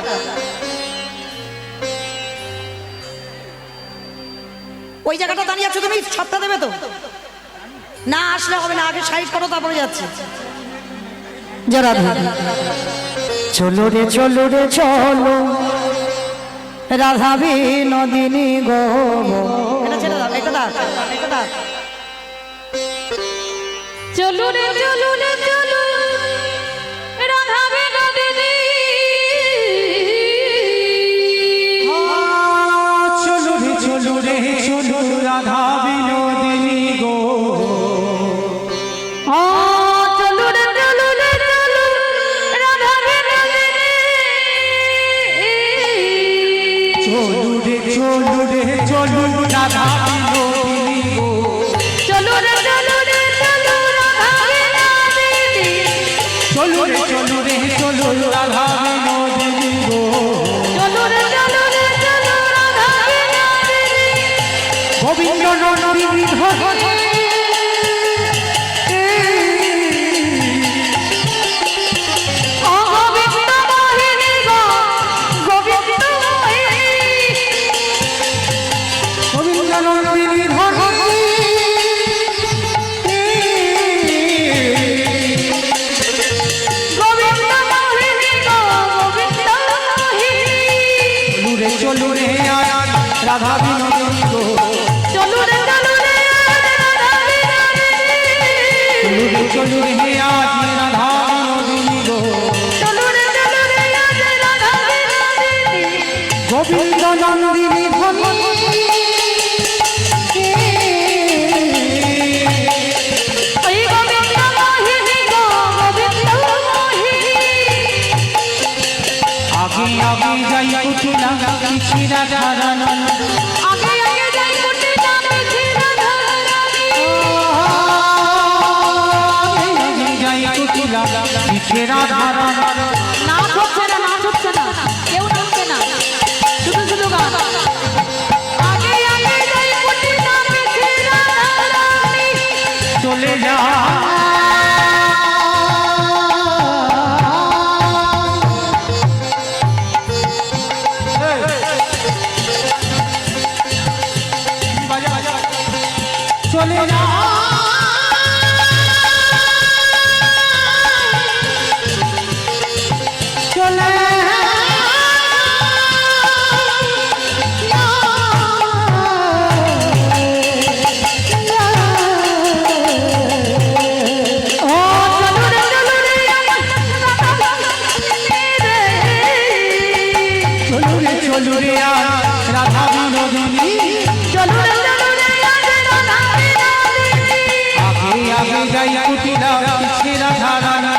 ওই জায়গাটা দাঁড়িয়ে আছো তুমি, সবটা দেবে তো? না আসলে হবে না, আগে সাইড করো তারপরে যাচ্ছে। যারা চলো রে চলো রে চলো রাধা বিনোদিনী গো, এটা ছেড়ে দাও, এটা দাও, এটা দাও। চলো রে চলো রে চলো রাধা বিনোদিনী, চলো রে চলো রে চলো রাধা বিনোদিনী গো, ও চলো রে চলো রে চলো রাধা বিনোদিনী, চলো রে চলো রে চলো রাধা বিনোদিনী গো, চলো রে চলো রে চলো রাধা বিনোদিনী, চলো রে চলো রে চলো রাধা বিনোদিনী গো, চলো রে চলো রে চলো রাধা বিনোদিনী, গোবিন্দ নন্দিনী ধরে ও গোবিন্দ মোহিনী গো, গোবিন্দ মোহিনী, গোবিন্দ নন্দিনী ধরে গোবিন্দ মোহিনী গো, গোবিন্দ মোহিনী, চলো রে আয় রাধা বিনোদিনী গো, চলো রে চলো রে রাধা বিনোদিনী, চলো রে আজ রাধা বিনোদিনী গো, চলো রে চলো রে রাধা বিনোদিনী, গোবিন্দ নন্দিনী ধরে ওই গোবিন্দ মোহিনী গো, গোবিন্দ মোহিনী, আগে আগে যাই কুটিলা পিছিরা ধারানো, আগে আগে যাই কুটি নামে ছিলা ধরানি, আগে যাই কুটিলা পিছিরা ধারানো, নাচ হচ্ছে না, নাচ হচ্ছে না, কেউ নাচছে না, শুধু শুধু গান। আগে আগে যাই কুটি নামে ছিলা ধরানি, চলে যা চলে যা চলে ও চলো রে চলো রে আমার রাধা বিনোদিনী রে, চলো রে চলো রে আজ রাধা বিনোদিনী, চলো রে চলো রে রাধা বিনোদিনী, আগে আগে যাই কুটিলা পিছিরা ধারানো,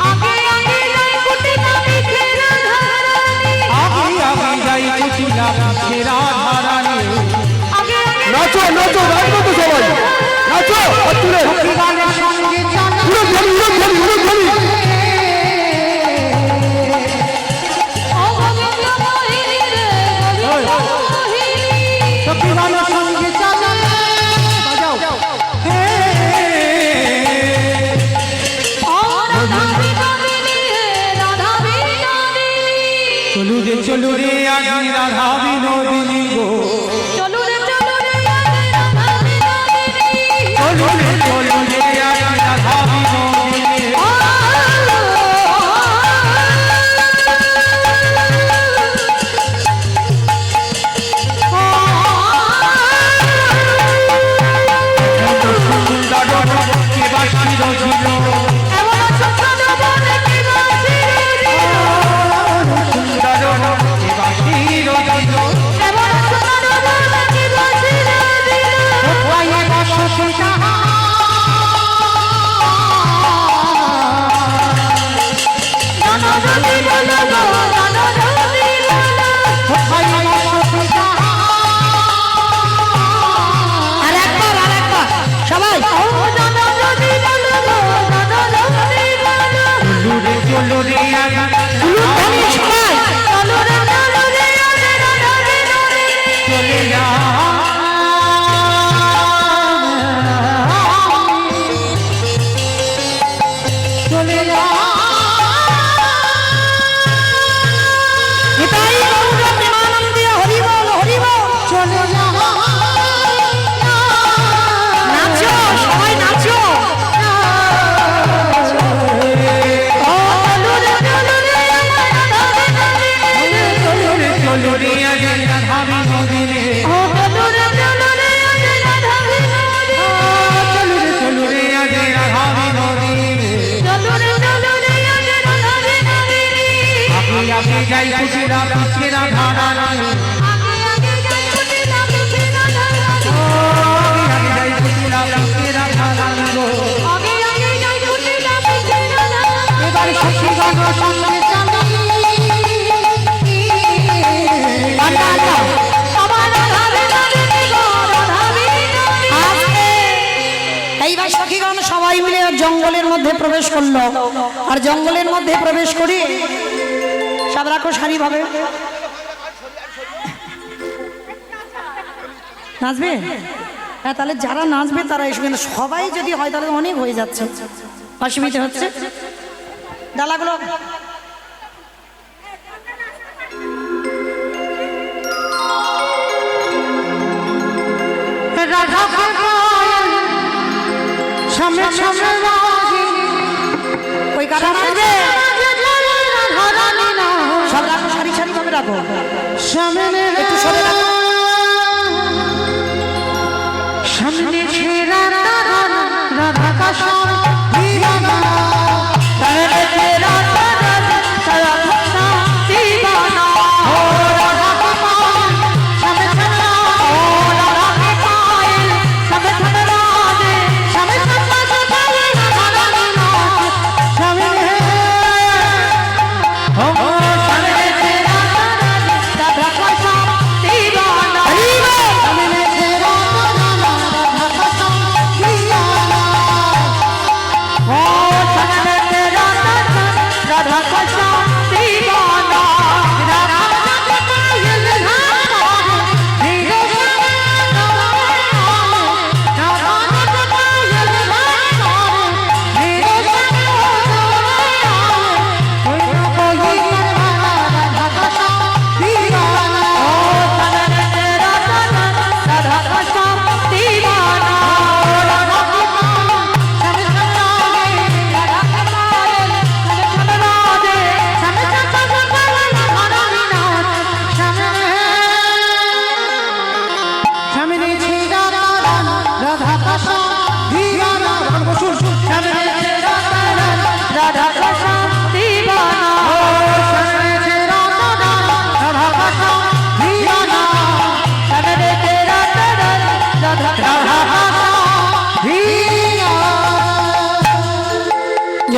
আগে আগে যাই কুটি নামে ছিলা ধরানি, আগে আগে যাই কুটিলা পিছিরা ধারানো, আগে আগে নাচো নাচো, নাচবো তো সবাই, নাচো হাত তুলে, গানের সঙ্গে চালা উড়ো ধ্বনি উড়ো ধ্বনি উড়ো ধ্বনি। ও গোবিন্দ মোহিনী রে, গোবিন্দ মোহিনী, গানের সঙ্গে চালা বাজাও হে ও রাধা বিনোদিনী রে, রাধা বিনোদিনী, চলু রে চলু রে আজ রাধা বিনোদিনী গো, চলো রে চলো রে রাধা বিনোদিনী, চলু রে চলু রে আজ রাধা বিনোদিনী, ও সুন্দর কে বাসি রচিল, এমন সুন্দর বনে কি বাসি রে, সুন্দর কে বাসি রচিল, কুটিরা পিছেরা ধারানি আগে আগে যাই কুটিরা পিছেরা ধারানি আগে যাই কুটিরা পিছেরা ধারানি গো আগে আগে যাই কুটিরা পিছেরা ধারানি এবার সখী গান সঙ্গে এইবার সখীগণ সবাই মিলে জঙ্গলের মধ্যে প্রবেশ করলো আর জঙ্গলের মধ্যে প্রবেশ করি সব রাখো সারি ভাবে নাচবে হ্যাঁ তাহলে যারা নাচবে তারা এসে কিন্তু সবাই যদি হয় তাহলে অনেক হয়ে যাচ্ছে অসুবিধা হচ্ছে ডালাগুলো রাধা সামনে সামনে ওই কারা নাচবে সব রাখো সারি সারি ভাবে রাখো সামনে একটু সরে রাখো সামনে ছেড়া রাধা কাশন দিবানা সামনে ছেড়া রাধা কাশন দিবানা ও রাধা কাশন সামনে ছেড়া ও রাধা কাশন সামনে ছেড়া রাধে সামনে ছেড়া রাধে সামনে ও সামনে ছেড়া রাধা কাশন দিবানা সামনে ছেড়া রাধা কৃষ্ণ দিবানা রাধা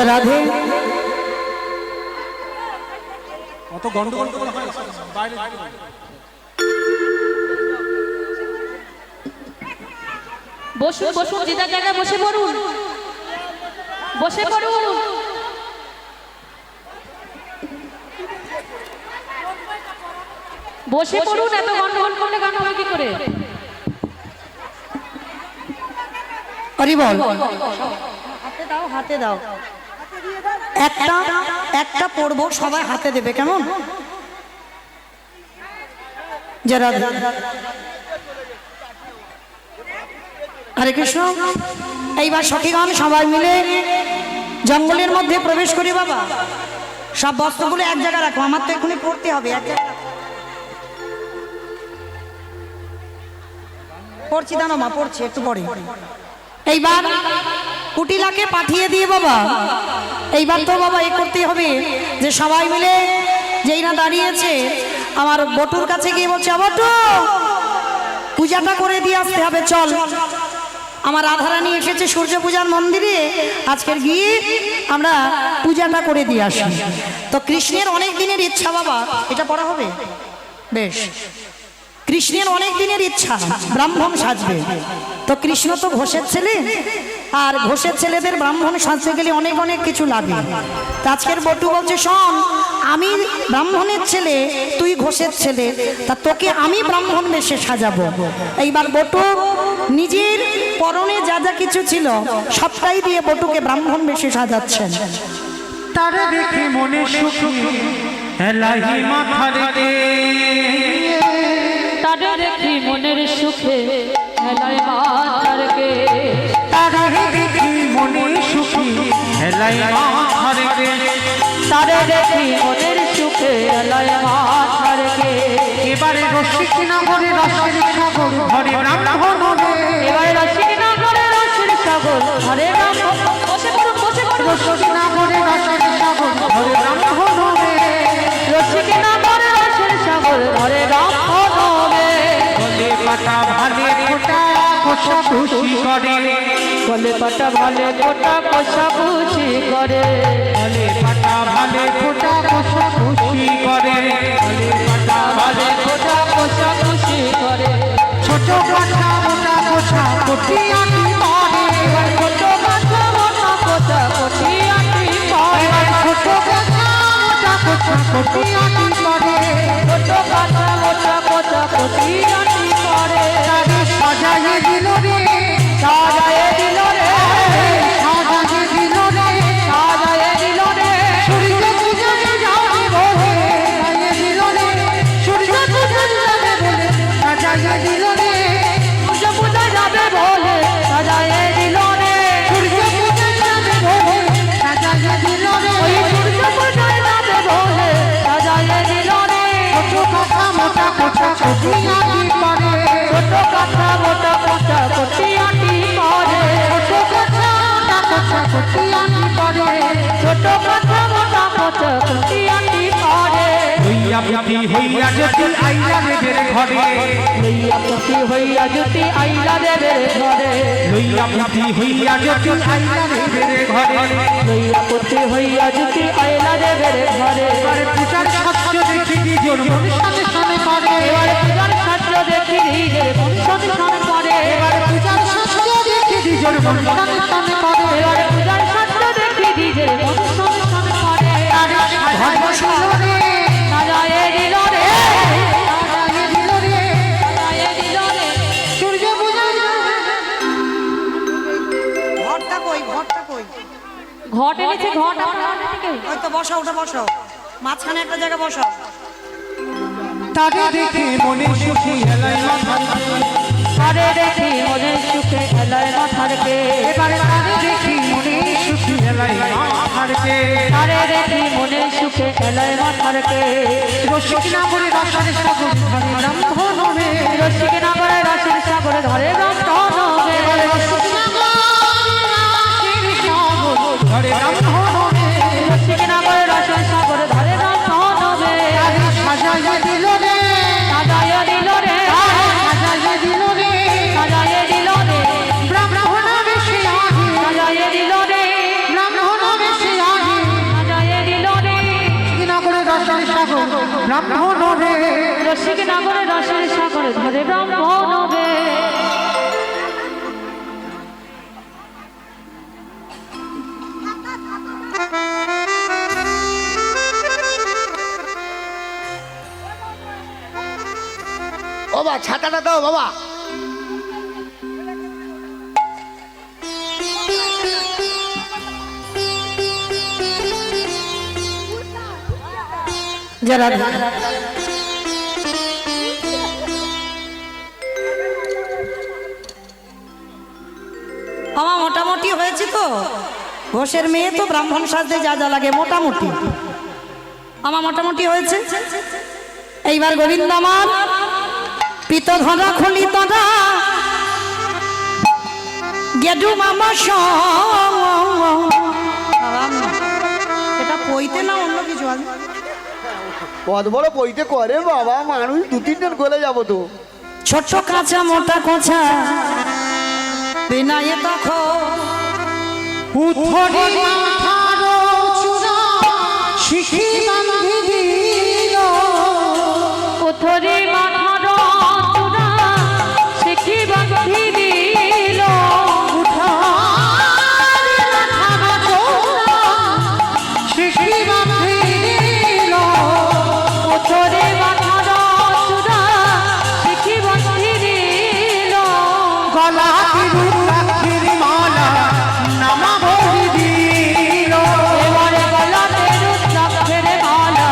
রাধে অত গন্ডগোল হয় বাইরে বসুন বসুন যে যার জায়গায় বসে পড়ুন বসে পড়ুন বসে পড়ুন এত গন্ডগোল করলে গান হবে কি করে হরি বল হাতে দাও হাতে দাও একটা একটা পড়বো সবাই হাতে দেবে কেমন যারা হরে কৃষ্ণ এইবার সখীগণ সবাই মিলে জঙ্গলের মধ্যে প্রবেশ করি বাবা সব বস্ত্রগুলো এক জায়গায় রাখো আমার তো এখনই পড়তে হবে এক জায়গায় পড়ছি দানো মা পড়ছি একটু পরে এইবার কুটিলাকে পাঠিয়ে দিয়ে বাবা এইবার তো বাবা এ করতে হবে যে সবাই মিলে যেই না দাঁড়িয়েছে আমার বটুর কাছে গিয়ে বলছে বটু পূজাটা করে দিয়ে আসতে হবে চল আমার রাধারানী এসেছে সূর্য পূজার মন্দিরে আজকের গিয়ে আমরা পূজাটা করে দিয়ে আসি তো কৃষ্ণের অনেক দিনের ইচ্ছা বাবা এটা পড়া হবে বেশ কৃষ্ণের অনেক দিনের ইচ্ছা ব্রাহ্মণ সাজবে তো কৃষ্ণ তো ঘোষের ছেলে আর ঘোষের ছেলেদের ব্রাহ্মণ সাজতে গেলে অনেক অনেক কিছু লাগে তা আজকের বটু বলছে শোন আমি ব্রাহ্মণের ছেলে তুই ঘোষের ছেলে তা তোকে আমি ব্রাহ্মণ বেশে সাজাবো এইবার বটু নিজের পরনে যা যা কিছু ছিল সবটাই দিয়ে বটুকে ব্রাহ্মণ বেশে সাজাচ্ছেন তারে দেখে মনে সুখী এলাহি মাথা রেখে তারে দেখি মনের সুখে হেলায় মাথারকে তারে দেখি মনে সুখী এলাই মাথা রেখে তারে দেখি মনের সুখে হেলায় মাথারকে এবারে রসিক নগরে রসের সাগর ঘরে ব্রাহ্মণ এবারে রসিক নগরে রসের সাগর ঘরে ব্রাহ্মণ বসে পড়ুন রসিক নগরে রসের সাগর ঘরে ব্রাহ্মণ রসিক নগরে কষাকষি করে বলে পাটা ভালে ফোটা কষাকষি করে বলে পাটা ভালে ফোটা কষাকষি করে বলে পাটা ভালে ফোটা কষাকষি করে ছোট কাঁচা মোটা কষা কটিয়াটি করে ছোট কাঁচা মোটা কোটা কটিয়াটি করে ছোট কাঁচা মোটা কষা কটিয়াটি করে ছোট কাঁচা মোটা কোটা কটিয়াটি করে তারে সাজায়ে দিল রে সাজায়ে দিল রে সাজায়ে দিল রে সাজায়ে দিল রে সূর্য পূজায় যাবে বলে সাজায়ে দিল রে সূর্য পূজায় যাবে বলে সাজায়ে দিল রে সূর্য পূজা যাবে বলে সাজায়ে দিল রে সূর্য পূজায় যাবে বলে সাজায়ে দিল রে ওই সূর্য পূজায় যাবে বলে সাজায়ে দিল রে ছোট কাঁচা মোটা কষা কটিয়াটি করে ছোট কাঁচা মোটা কোটা কটিয়াটি করে ছোট কাঁচা মোটা কষা কটিয়াটি করে ছোট কাঁচা মোটা কোটা কটিয়াটি করে হইয়া পুতি হইয়া যদি আইলা দেবের ঘরে লইয়া পুতি হইয়া যদি আইলা দেবের ঘরে লইয়া পুতি হইয়া যদি আইলা দেবের ঘরে লইয়া পুতি হইয়া যদি আইলা দেবের ঘরে এবার পূজার সত্য দেখি নিজের মন সাথে সাথে করে এবার পূজার ছাত্র দেখি নিজের বংশতে সামনে করে এবার পূজার সত্য দেখি নিজের মন সাথে সাথে করে এবার পূজার ছাত্র দেখি নিজের বংশতে সামনে করে ধর্ম ছিল রে সাজায়ে দিল রে সাজায়ে দিল রে সাজায়ে দিল রে সূর্য পূজায় ঘরটা কই ঘরটা কই ঘট এনেছে ঘট আপনার থেকে ওই তো বসাও ওটা বসাও মাঝখানে একটা জায়গা বসাও তাকে দেখে মনে সুখী এলাই মাথা আরে দেখি মনে সুখে এলায় মাথারকে এবারে তাকে দেখি মনে সুখী এলাই মাথারকে আরে দেখি মনে সুখে এলায় মাথারকে রসিক না করে রসের সাগর ধরে ব্রাহ্মণ হবে রসিক নাগরে রসের সাগরে ধরে ব্রাহ্মণ হবে রসিক না করে রসের সাগর ধরে ব্রাহ্মণ হবে রসিক নাগরে রসের সাগরে ধরে ব্রাহ্মণ হবে সাজাইয়া দিল রে সাজায়ে দিল রে সাজাইয়া দিল রে সাজায়ে দিল রে ব্রাহ্মণ বেশি আগে সাজায়ে দিল রে ব্রাহ্মণ বেশি আগে সাজায়ে দিল রে না করে রসের সাগর ব্রাহ্মণ হবে রসিক নাগরে রসের সাগরে ধরে ব্রাহ্মণ হবে ও বাবা ছাতাটা দাও বাবা। যারা আমার মোটামুটি হয়েছে তো ঘোষের মেয়ে তো ব্রাহ্মণ সাজতে যা যা লাগে মোটামুটি আমার মোটামুটি হয়েছে। এইবার গোবিন্দ আমার পিত ধরা খুলি তরা গেডু মামা এটা পইতে না অন্য কিছু আছে কত বড় পইতে করে বাবা, মানুষ দু তিনজন গলে যাবো তো। ছোট কাঁচা মোটা কোঁচা বিনায়ে তখন উথরি মাথার চূড়া শিখি বাঁধি দিল কোথরে মাথার চূড়া শিখি বাঁধি দিল উঠারি মাথার চূড়া শিখি বাঁধি দিল কোথরে মাথার চূড়া শিখি বাঁধি দিল গলা তিরুক্ষীর মালা নামা ভরি দিল এবারে গলাতে রুদ্রাক্ষের মালা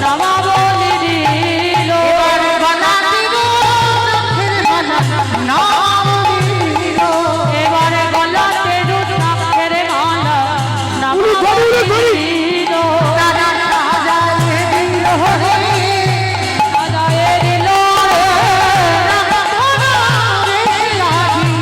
নামা বলে দিল এবারে গলা তিরুক্ষীর মালা নামা দিল এবারে গলাতে রুদ্রাক্ষের মালা নামা বলে দিল তারা সাজায়ে দিল রে সাজায়ে দিল রে রাম ধরা রে লাগি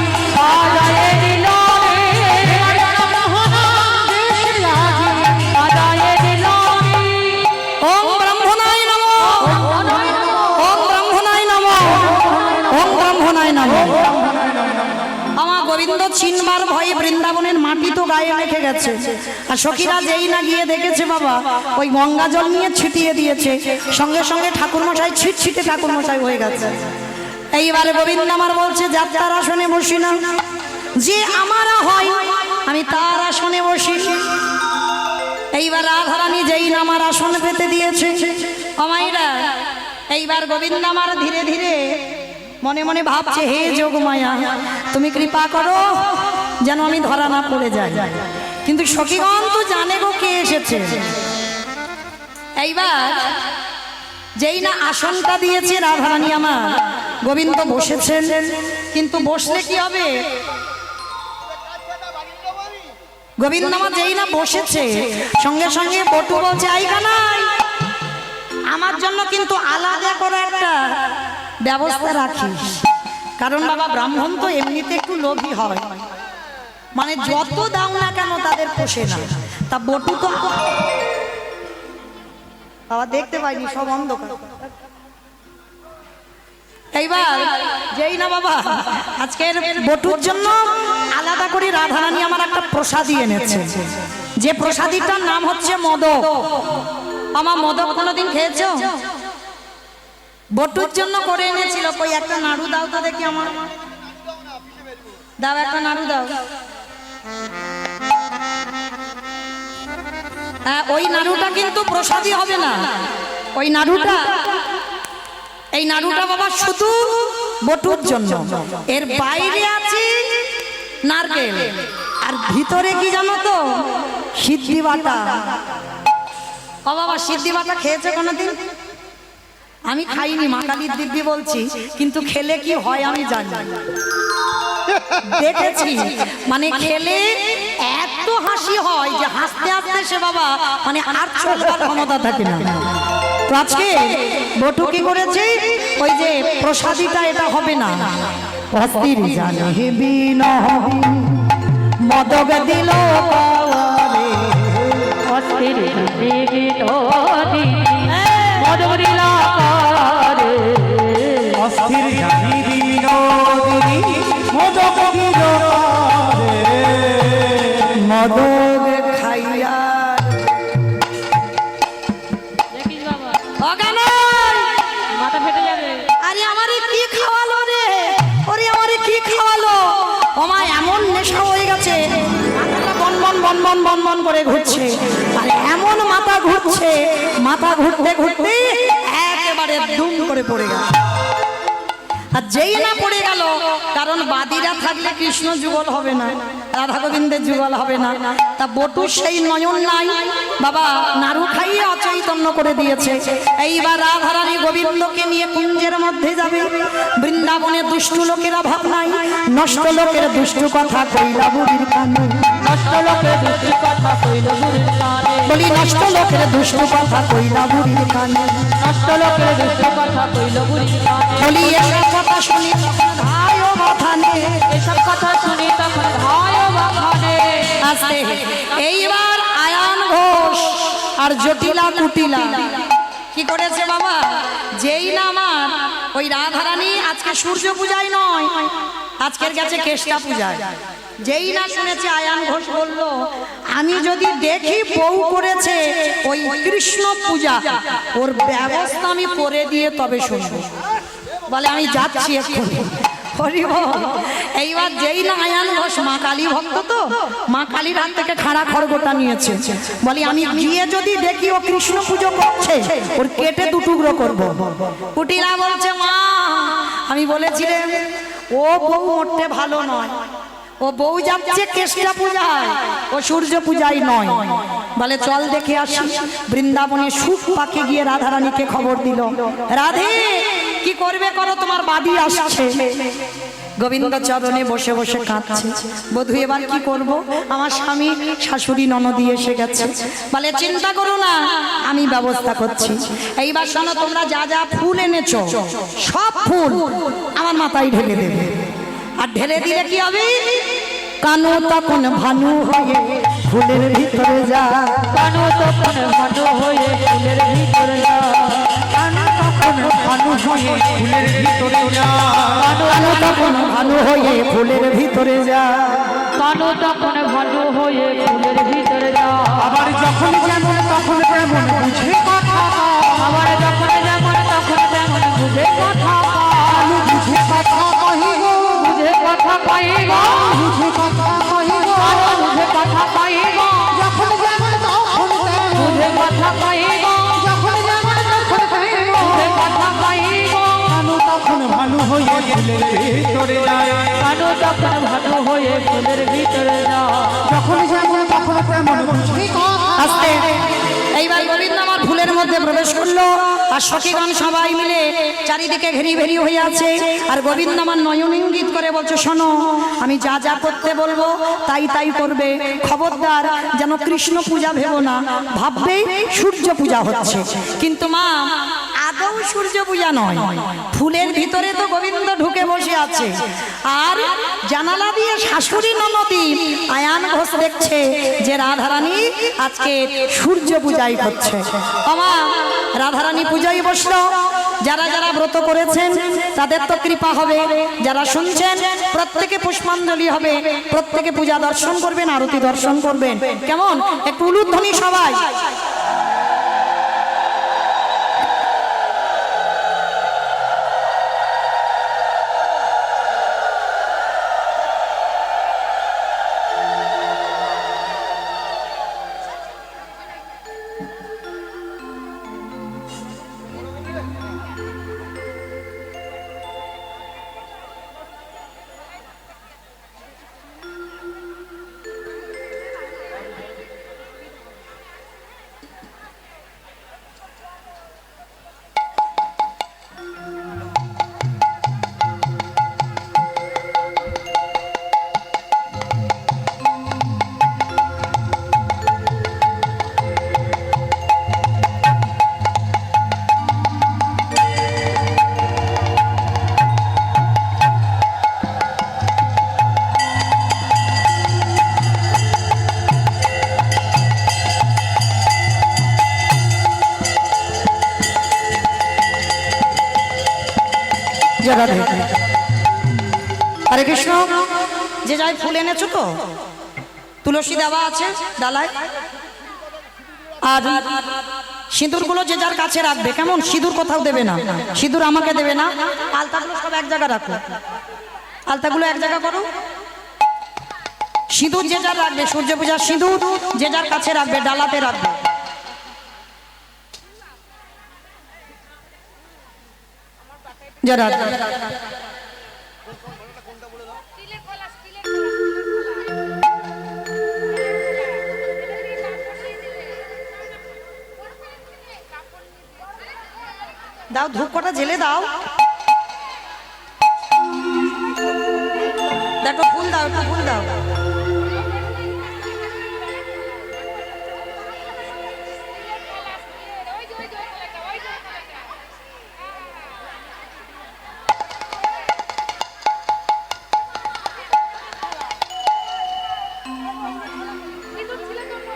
গোবিন্দ চিনবার ভয়ে বৃন্দাবনের মাটি তো গায়ে মেখে গেছে, আর সখীরা যেই না গিয়ে দেখেছে বাবা ওই গঙ্গা জল নিয়ে ছিটিয়ে দিয়েছে, সঙ্গে সঙ্গে ঠাকুরমশাই ছিটছিটে ঠাকুরমশাই হয়ে গেছে। এইবারে গোবিন্দ আমার বলছে যাত্রার আসনে বসি না, যে আমার হয় আমি তার আসনে বসি। এইবার রাধারানী যেই না আমার আসন পেতে দিয়েছে অমাইরা, এইবার গোবিন্দ আমার ধীরে ধীরে মনে মনে ভাবছে হে যোগমায়া তুমি কৃপা করো যেন আমি ধরা না পড়ে যাই। কিন্তু সখীগণ তো জানে গো কে এসেছে। এইবার যেই না আসনটা দিয়েছে রাধারানী আমার, গোবিন্দ বসেছেন, কিন্তু বসলে কি হবে, গোবিন্দ আমার যেই না বসেছে সঙ্গে সঙ্গে বটু বলছে আই কানাই আমার জন্য কিন্তু আলাদা করে একটা ব্যবস্থা রাখিস, কারণ বাবা ব্রাহ্মণ তো এমনিতে একটু লোভী হয়, মানে যত দাও না কেন তাদের পোষে না। তা বটু তো বাবা দেখতে পাইনি, সব অন্ধকার। এইবার যেই না বাবা আজকের বটুর জন্য আলাদা করে রাধারানী আমার একটা প্রসাদী এনেছে, যে প্রসাদীটার নাম হচ্ছে মদক। আমার মদক কোনোদিন খেয়েছো? বটুর জন্য করে এনেছিল। কই একটা নাড়ু দাও তো দেখি, আমার দাও একটা নাড়ু দাও। হ্যাঁ ওই নাড়ুটা কিন্তু প্রসাদী হবে না, ওই নাড়ুটা, এই নাড়ুটা বাবা শুধু বটুর জন্য। এর বাইরে আছে নারকেল, আর ভিতরে কি জানো তো, সিদ্ধি বাটা। ও বাবা সিদ্ধি বাটা খেয়েছে কোনোদিন? আমি খাইনি, মা কালীর দিব্যি বলছি, কিন্তু খেলে কি হয় আমি জানি, দেখেছি। মানে খেলে এত হাসি হয় যে হাসতে হাসতে সে বাবা মানে আর চলবার ক্ষমতা থাকে না। তো আজকে বটু কি করেছে, ওই যে প্রসাদীটা এটা হবে না, অস্থির জানে মদক দিল পাওয়ারে, অস্থির মদক দিল পাওয়ারে, অস্থির জানি বিনোদিনী মদক দিল মদক খাইয়া দেখিস বাবা অগানাই মাথা ফেটে যাবে। আরে আমারে কি খাওয়ালো রে, ওরে আমারে কি খাওয়ালো, ওমা এমন নেশা হয়ে গেছে মাথাটা বনবন বনবন বনবন করে ঘুরছে, আর এমন মাথা ঘুরছে, মাথা ঘুরতে ঘুরতে একেবারে দুম করে পড়ে গেল। আর যেই না পড়ে গেল, কারণ বাদীরা থাকলে কৃষ্ণ যুগল হবে না, রাধা গোবিন্দের যুগল হবে না। তা বটু সেই নয়ন নাই বাবা, নাড়ু খাইয়ে অচৈতন্য করে দিয়েছে। এইবার রাধারানী গোবিন্দকে নিয়ে কুঞ্জের মধ্যে যাবে। বৃন্দাবনে দুষ্টু লোকেরা ভাব নাই, নষ্ট লোকের দুষ্টু কথা কইলা বুড়ির কানে, নষ্ট লোকের দুষ্টি কথা কইল বুড়ির কানে, বলি নষ্ট লোকের দুষ্টু কথা কইলা বুড়ির কানে, নষ্ট লোকের দুষ্টি কথা কইল বুড়ির কানে, বলি এসব কথা শুনি ভাই ও মাথা নে, এসব কথা শুনি তখন ভয় বাখানে আসতে। এইবার আয়ান ঘোষ আর জটিলা কুটিলা কি করেছে বাবা, যেই না আমার ওই রাধারানী আজকে সূর্য পূজায় নয়, আজকের গেছে কেষ্টা পূজায়, যেই না শুনেছে আয়ান ঘোষ বলল আমি যদি দেখি বউ করেছে ওই কৃষ্ণ পূজা, ওর ব্যবস্থা আমি করে দিয়ে তবে শুনবো। বলে আমি যাচ্ছি এক্ষুনি। এইবার যেই না আয়ান ঘোষ মা কালী ভক্ত, তো মা কালীর হাত থেকে খাড়া খড়গোটা নিয়েছে, বলি আমি গিয়ে যদি দেখি ও কৃষ্ণ পুজো করছে, ওর কেটে দুটুকরো করবো। কুটিলা বলছে মা আমি বলেছিলাম ও বউ মোটে ভালো নয়, ও বউ যাচ্ছে কেষ্টা পূজায়, ও সূর্য পূজায় নয়। বলে চল দেখে আসি। বৃন্দাবনে সুখ পাখি গিয়ে রাধারানীকে খবর দিল, রাধে কি করবে করো, তোমার বাদী আসছে। গোবিন্দ চরণে বসে বসে কাঁদছে, বধূ এবার কি করব, আমার স্বামী শাশুড়ি ননদি এসে গেছে। বলে চিন্তা করো না আমি ব্যবস্থা করছি। এইবার শোনো, তোমরা যা যা ফুল এনেছো সব ফুল আমার মাথায় ঢেলে দেবে, আর ঢেলে দিলে কি হবে, কানু তখন ভানু হয়ে ফুলের ভিতরে যা, কানু তখন ভানু হয়ে ফুলের ভিতরে যা, কানু তখন তখন ভানু হয়ে ফুলের ভিতরে যায় কানু তখন ভানু হয়ে ফুলের ভিতরে যায় কানু তখন ভানু হয়ে ফুলের ভিতরে যায় আবার যখন যেমন তখন তেমন বুঝে কথা আবার যখন যেমন তখন তেমন বুঝে কথা কানু বুঝে কথা কহিব বুঝে কথা পাইব বুঝে কথা কহিব বুঝে কথা পাইব যখন যেমন তখন তেমন বুঝে কথা পাইব যখন যেমন তখন তেমন বুঝে কথা পাইব কানু তখন ভানু হয়ে ফুলের ভিতরে যায় কানু তখন ভানু হয়ে ফুলের ভিতরে যায় যখন যেমন তখন তেমন বুঝে কথা আস্তে এইবার গোবিন্দ আমার ফুলের মধ্যে প্রবেশ করলো আর সখীগণ সবাই মিলে চারিদিকে ঘেরি ভেরি হয়ে আছে আর গোবিন্দ আমার নয়ন ইঙ্গিত করে বলছে শোনো আমি যা যা করতে বলবো তাই তাই করবে খবরদার যেন কৃষ্ণ পূজা ভেবো না ভাববেই সূর্য পূজা হচ্ছে কিন্তু মা আদৌ সূর্য পূজা নয় ফুলের ভিতরে তো গোবিন্দ ঢুকে বসে আছে আর জানালা দিয়ে শাশুড়ি ননদী আয়ান ঘোষ দেখছে যে রাধারানী আজকে সূর্য পূজাই করছে আমা রাধারানী পূজায় বসলো যারা যারা ব্রত করেছেন তাদের তো কৃপা হবে যারা শুনছেন প্রত্যেকে পুষ্পাঞ্জলি হবে প্রত্যেকে পূজা দর্শন করবেন আরতি দর্শন করবেন কেমন একটু উলুধ্বনি সবাই হরে কৃষ্ণ যে যাই ফুল এনেছো তো তুলসী দেওয়া আছে ডালায় আর সিঁদুরগুলো যে যার কাছে রাখবে কেমন সিঁদুর কোথাও দেবে না সিঁদুর আমাকে দেবে না আলতাগুলো সব এক জায়গায় রাখো আলতাগুলো এক জায়গা করো সিঁদুর যে যার রাখবে সূর্য পূজার সিঁদুর যে যার কাছে রাখবে ডালাতে রাখবে যারা দাও ধূপ কটা জেলে দাও দেখো ফুল দাও একটু ফুল দাও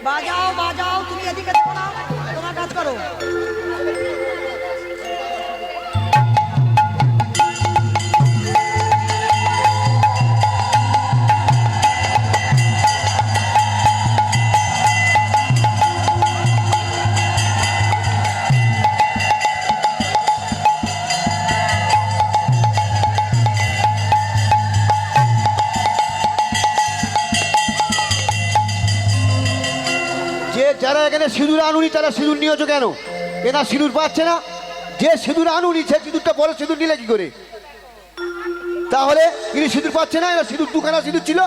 বাজাও বাজাও তুমি এদিকে দেখো না তোমার কাজ করো যারা এখানে সিঁদুর আনুনি তারা সিঁদুর নিয়েছো কেন এরা সিঁদুর পাচ্ছে না যে সিঁদুর আনুনি সে সিঁদুরটা বড় সিঁদুর নিলে কি করে তাহলে ইনি সিঁদুর পাচ্ছে না এরা সিঁদুর দুখানা সিঁদুর ছিল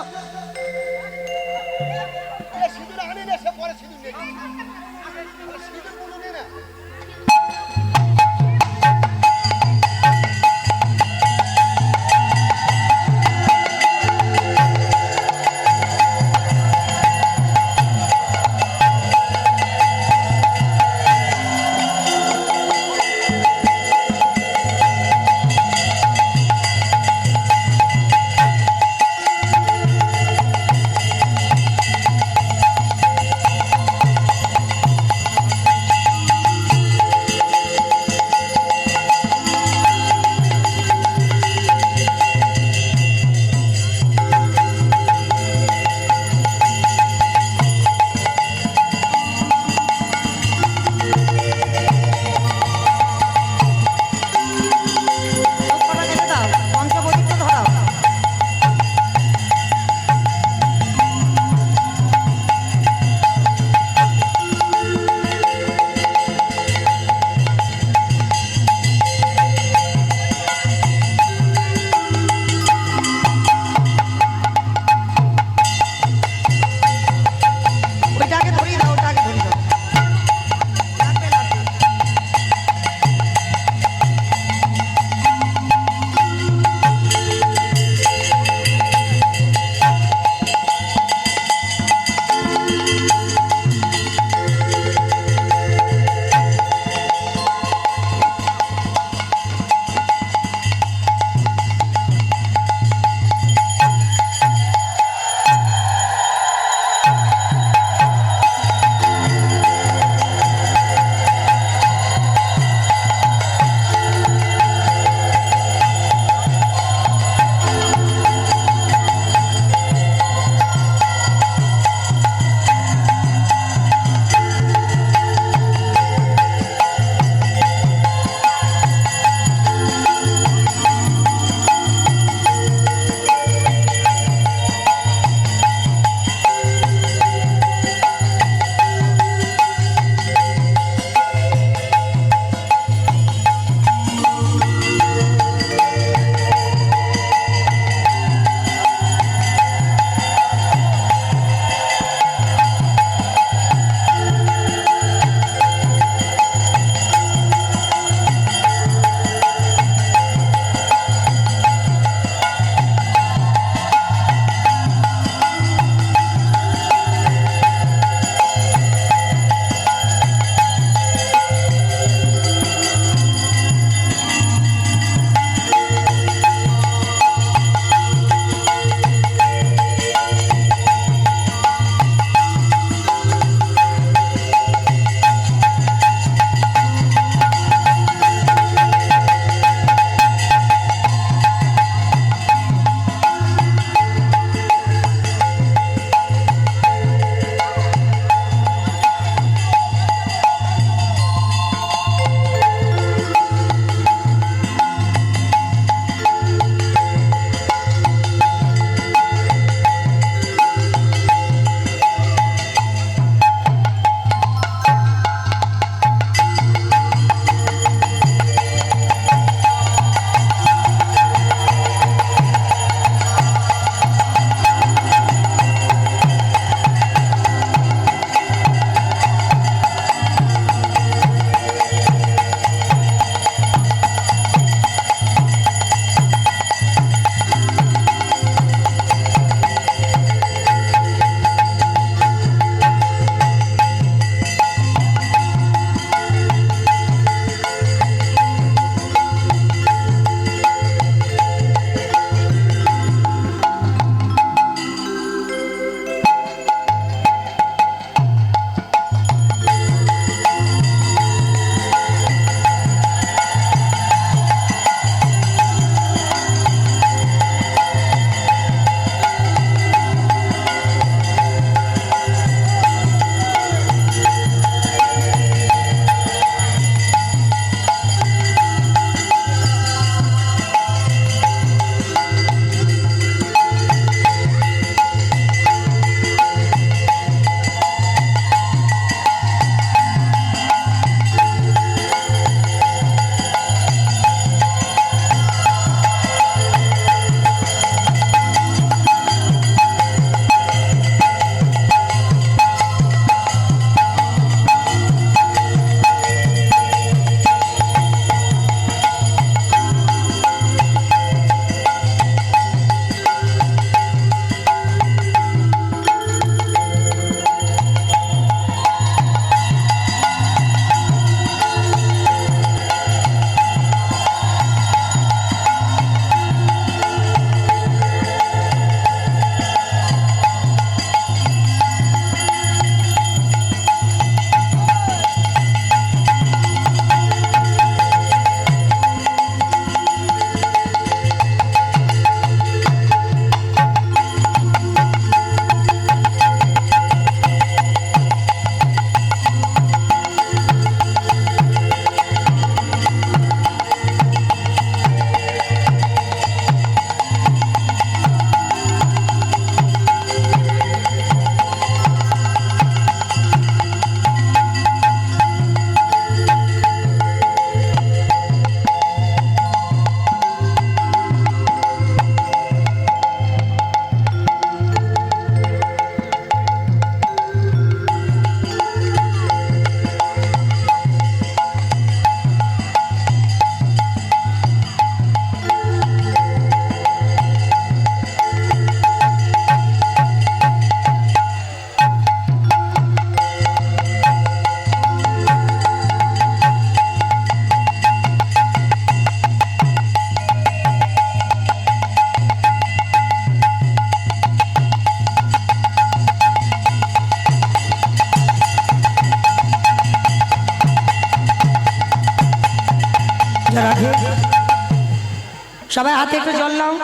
সবাই হাতে একটু জল নাও,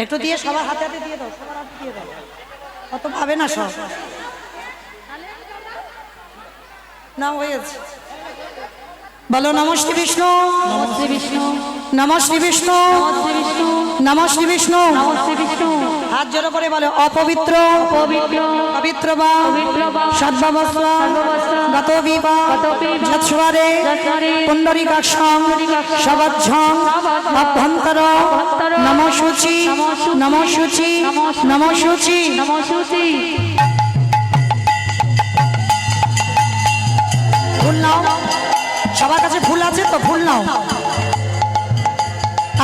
একটু দিয়ে সবার হাতে হাতে দিয়ে দাও, সবার হাতে দিয়ে দাও, অত ভাবে না সব না হয়েছে। বলো নমঃ শ্রী বিষ্ণু, নমস্তে বিষ্ণু, নমঃ শ্রী বিষ্ণু, নমস্তে বিষ্ণু, নমঃ শ্রী বিষ্ণু। নমস্তে বিষ্ণু। হাত জোড়ো করে বলো অপবিত্র পবিত্র পবিত্র বা পবিত্র বা সদ্ভাবস্ত্র সদ্ভাবস্ত্র গত বিবা গত বিবা যৎস্বরে যৎস্বরে পুণ্ডরীকাক্ষং পুণ্ডরীকাক্ষং সবজ্ঝং অভ্যন্তর অভ্যন্তর নমঃ শুচি নমঃ শুচি নমঃ শুচি। নমস্তে। ফুল নাও, সবার কাছে ফুল আছে তো ফুল নাও।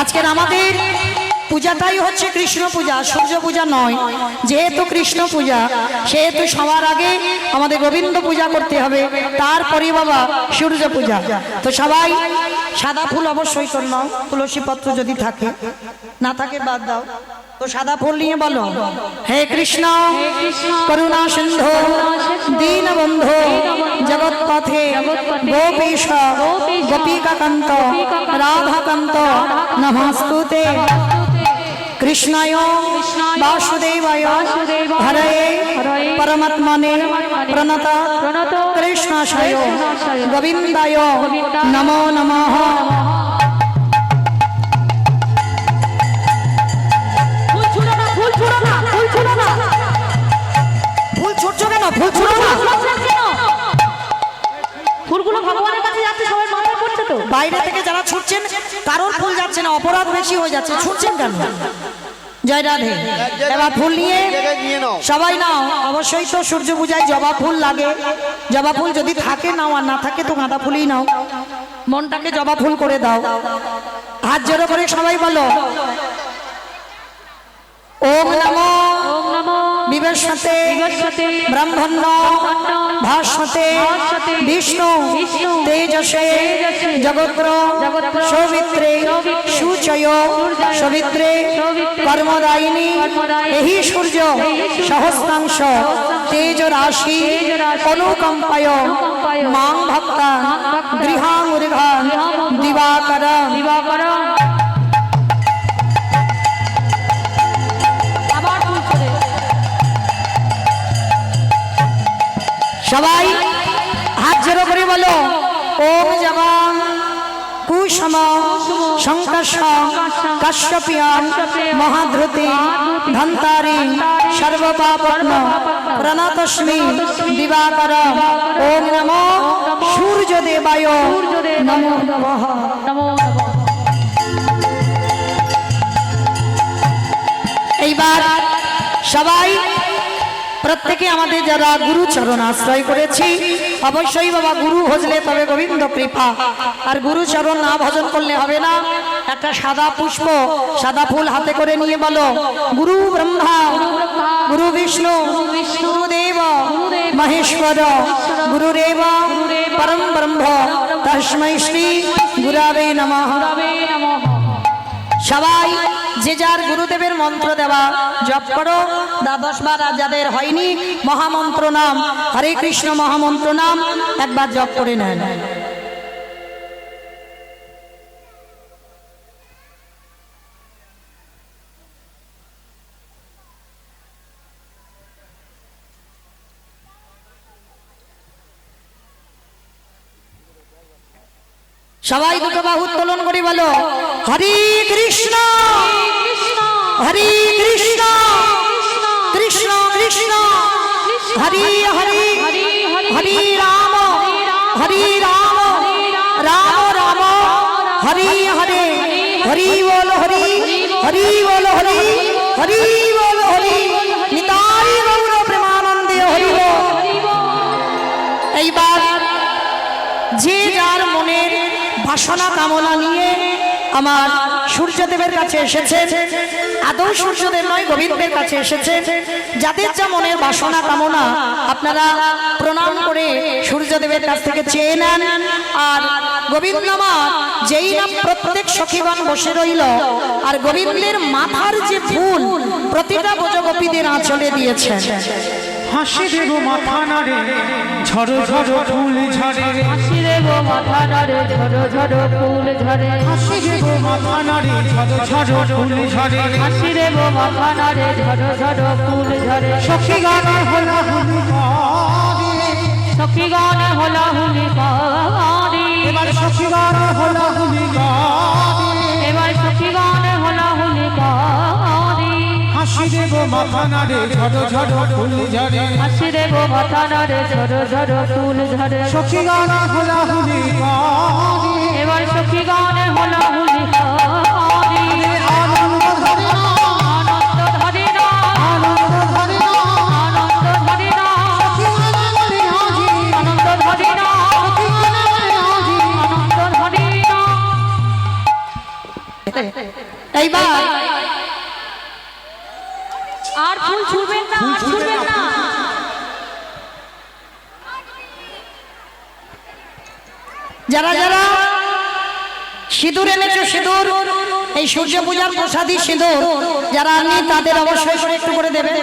আজকের আমাদের পূজাটাই হচ্ছে কৃষ্ণ পূজা, সূর্য পূজা নয়। যেহেতু কৃষ্ণ পূজা সেহেতু সবার আগে আমাদের গোবিন্দ পূজা করতে হবে, তারপরে বাবা সূর্য পূজা। তো সবাই সাদা ফুল অবশ্যই করে নাও, তুলসী পত্র যদি থাকে, না থাকে বাদ দাও। তো সাদা ফুল নিয়ে বলো হে কৃষ্ণ করুণা সিন্ধু দীনবন্ধু জগৎপথে গোপীশ গোপিকাকান্ত রাধাকান্ত নমস্তুতে। কৃষ্ণায় বাসুদেবায় হরে পরমাত্মনে প্রণত কৃষ্ণাশয় গোবিন্দায় নমো নমঃ। ফুল ছুঁড়ো না, ফুল ছুঁড়ো না, ফুল ছুঁড়ো না। ফুল ছুটছো কেন? ফুল ছুটো না, ফুলগুলো ভগবানের কাছে যাচ্ছে, সবার মাথায় পড়ছে তো। বাইরে থেকে যারা ছুটছেন কারোর ফুল যাচ্ছে না, অপরাধ বেশি হয়ে যাচ্ছে, ছুটছেন কেন? জয় রাধে। এবার ফুল নিয়ে নিয়ে নাও। সবাই নাও। অবশ্যই তো সূর্য পূজায় জবা ফুল লাগে, জবা ফুল যদি থাকে নাও, আর না থাকে তো গাঁদা ফুলই নাও। মনটাকে জবা ফুল করে দাও। হাত জোড়ো করে সবাই বলো ওম নমো ওম নমো বিবস্বতে বিবস্বতে ব্রহ্মণ্য ভাস্বতে ভাস্বতে বিষ্ণু বিষ্ণু তেজসে তেজসে জগত্র জগত্র সৌমিত্রে সৌমিত্রে সূচয় সূর্যয় সবিত্রে সবিত্রে কর্মদায়িনী কর্মদায়িনী এই সূর্য সহস্রাংশ তেজ রাশি তেজরাশি অনুকম্পায় অনুকম্পায় মাং ভক্তা মাং ভক্তা গৃহামুর্ঘান গৃহামুর্ঘান দিবাকর দিবাকরম। আবার ফুল ছুঁড়ে। সবাই হাত জোড়ো করে বলো ওম জবাং কুসুম শঙ্কর্ষ কাশ্যপিয়াং মহাধৃতি ধন্তারি সর্বপাপর্ণ প্রণতস্মি দিবাকর। ওম নমো সূর্যদেবায় নমো নমঃ। নমো নমো। এইবার সবাই প্রত্যেকে আমাদের যারা গুরু চরণ আশ্রয় করেছি, অবশ্যই বাবা গুরু ভজলে তবে গোবিন্দ কৃপা, আর গুরু চরণ না ভজন করলে হবে না। একটা সাদা পুষ্প সাদা ফুল হাতে করে নিয়ে বলো গুরু ব্রহ্মা গুরু বিষ্ণু গুরুদেব মহেশ্বর গুরুদেব পরম ব্রহ্ম তস্मै শ্রী গুরবে নমঃ। গুরবে নমঃ। সবাই যে যার গুরুদেবের মন্ত্র দেওয়া জপ করো। দ্বাদশ বার আর যাদের হয়নি মহামন্ত্র নাম হরে কৃষ্ণ মহামন্ত্র নাম একবার জপ করে নেন। সবাই দুটো বাহু উত্তোলন করে বলো হরে কৃষ্ণ হরে কৃষ্ণ কৃষ্ণ কৃষ্ণ হরে হরে হরে রাম হরে রাম রাম রাম হরে হরে হরি বল হরি হরি বল হরি হরি বল হরি নিতাই গৌর প্রেমানন্দে হরি বল। এইবার যে যার মনের বাসনা কামনা নিয়ে আমার সূর্যদেবের কাছে এসেছেন, আদৌ সূর্যদেব নয় গোবিন্দের কাছে এসেছেন, যাদের যা মনের বাসনা কামনা আপনারা প্রণাম করে সূর্যদেবের কাছ থেকে চেয়ে নেন। আর গোবিন্দ মা যেই না প্রত্যেক সখীগণ বসে রইল, আর গোবিন্দের মাথার যে ফুল প্রতিটা ব্রজগোপীদের আঁচলে দিয়েছেন। হাসি দেব মাথা নাড়ে ঝড়ো ঝড়ো ফুল ঝরে হাসি দেব মাথা নাড়ে ঝড়ো ঝড়ো ফুল ঝরে হাসি দেব মাথা নাড়ে ঝড়ো ঝড়ো ফুল ঝরে হাসি দেব মাথা নাড়ে ঝড়ো ঝড়ো ফুল ঝরে সখী গানে হলা হুলি গানে সখী গানে হলা হুলি গানে এবার সখী গানে হলা হুলি গানে এবার সখী গানে হলা হুলি গানে হাসি দেব মাথা নাড়ে ঝড়ো ঝড়ো ফুল ঝরে হাসি দেব মাথা নাড়ে ঝড়ো ঝড়ো ফুল ঝরে সখী গানে হলা হুলি গানে এবার সখী গানে হলা হুলি গানে আনন্দ ধরে না আনন্দ ধরে না আনন্দ ধরে না আনন্দ ধরে না সখী গানে বলে আজি আনন্দ ধরে না সখী গানে বলে আজি আনন্দ ধরে না এইবার আর ফুল ছুঁবেন না আর ছুঁবেন না যারা যারা সিঁদুর এনেছো সিঁদুর, এই সূর্য পূজার প্রসাদী সিঁদুর যারা আনি তাদের অবশ্যই একটু করে দেবে।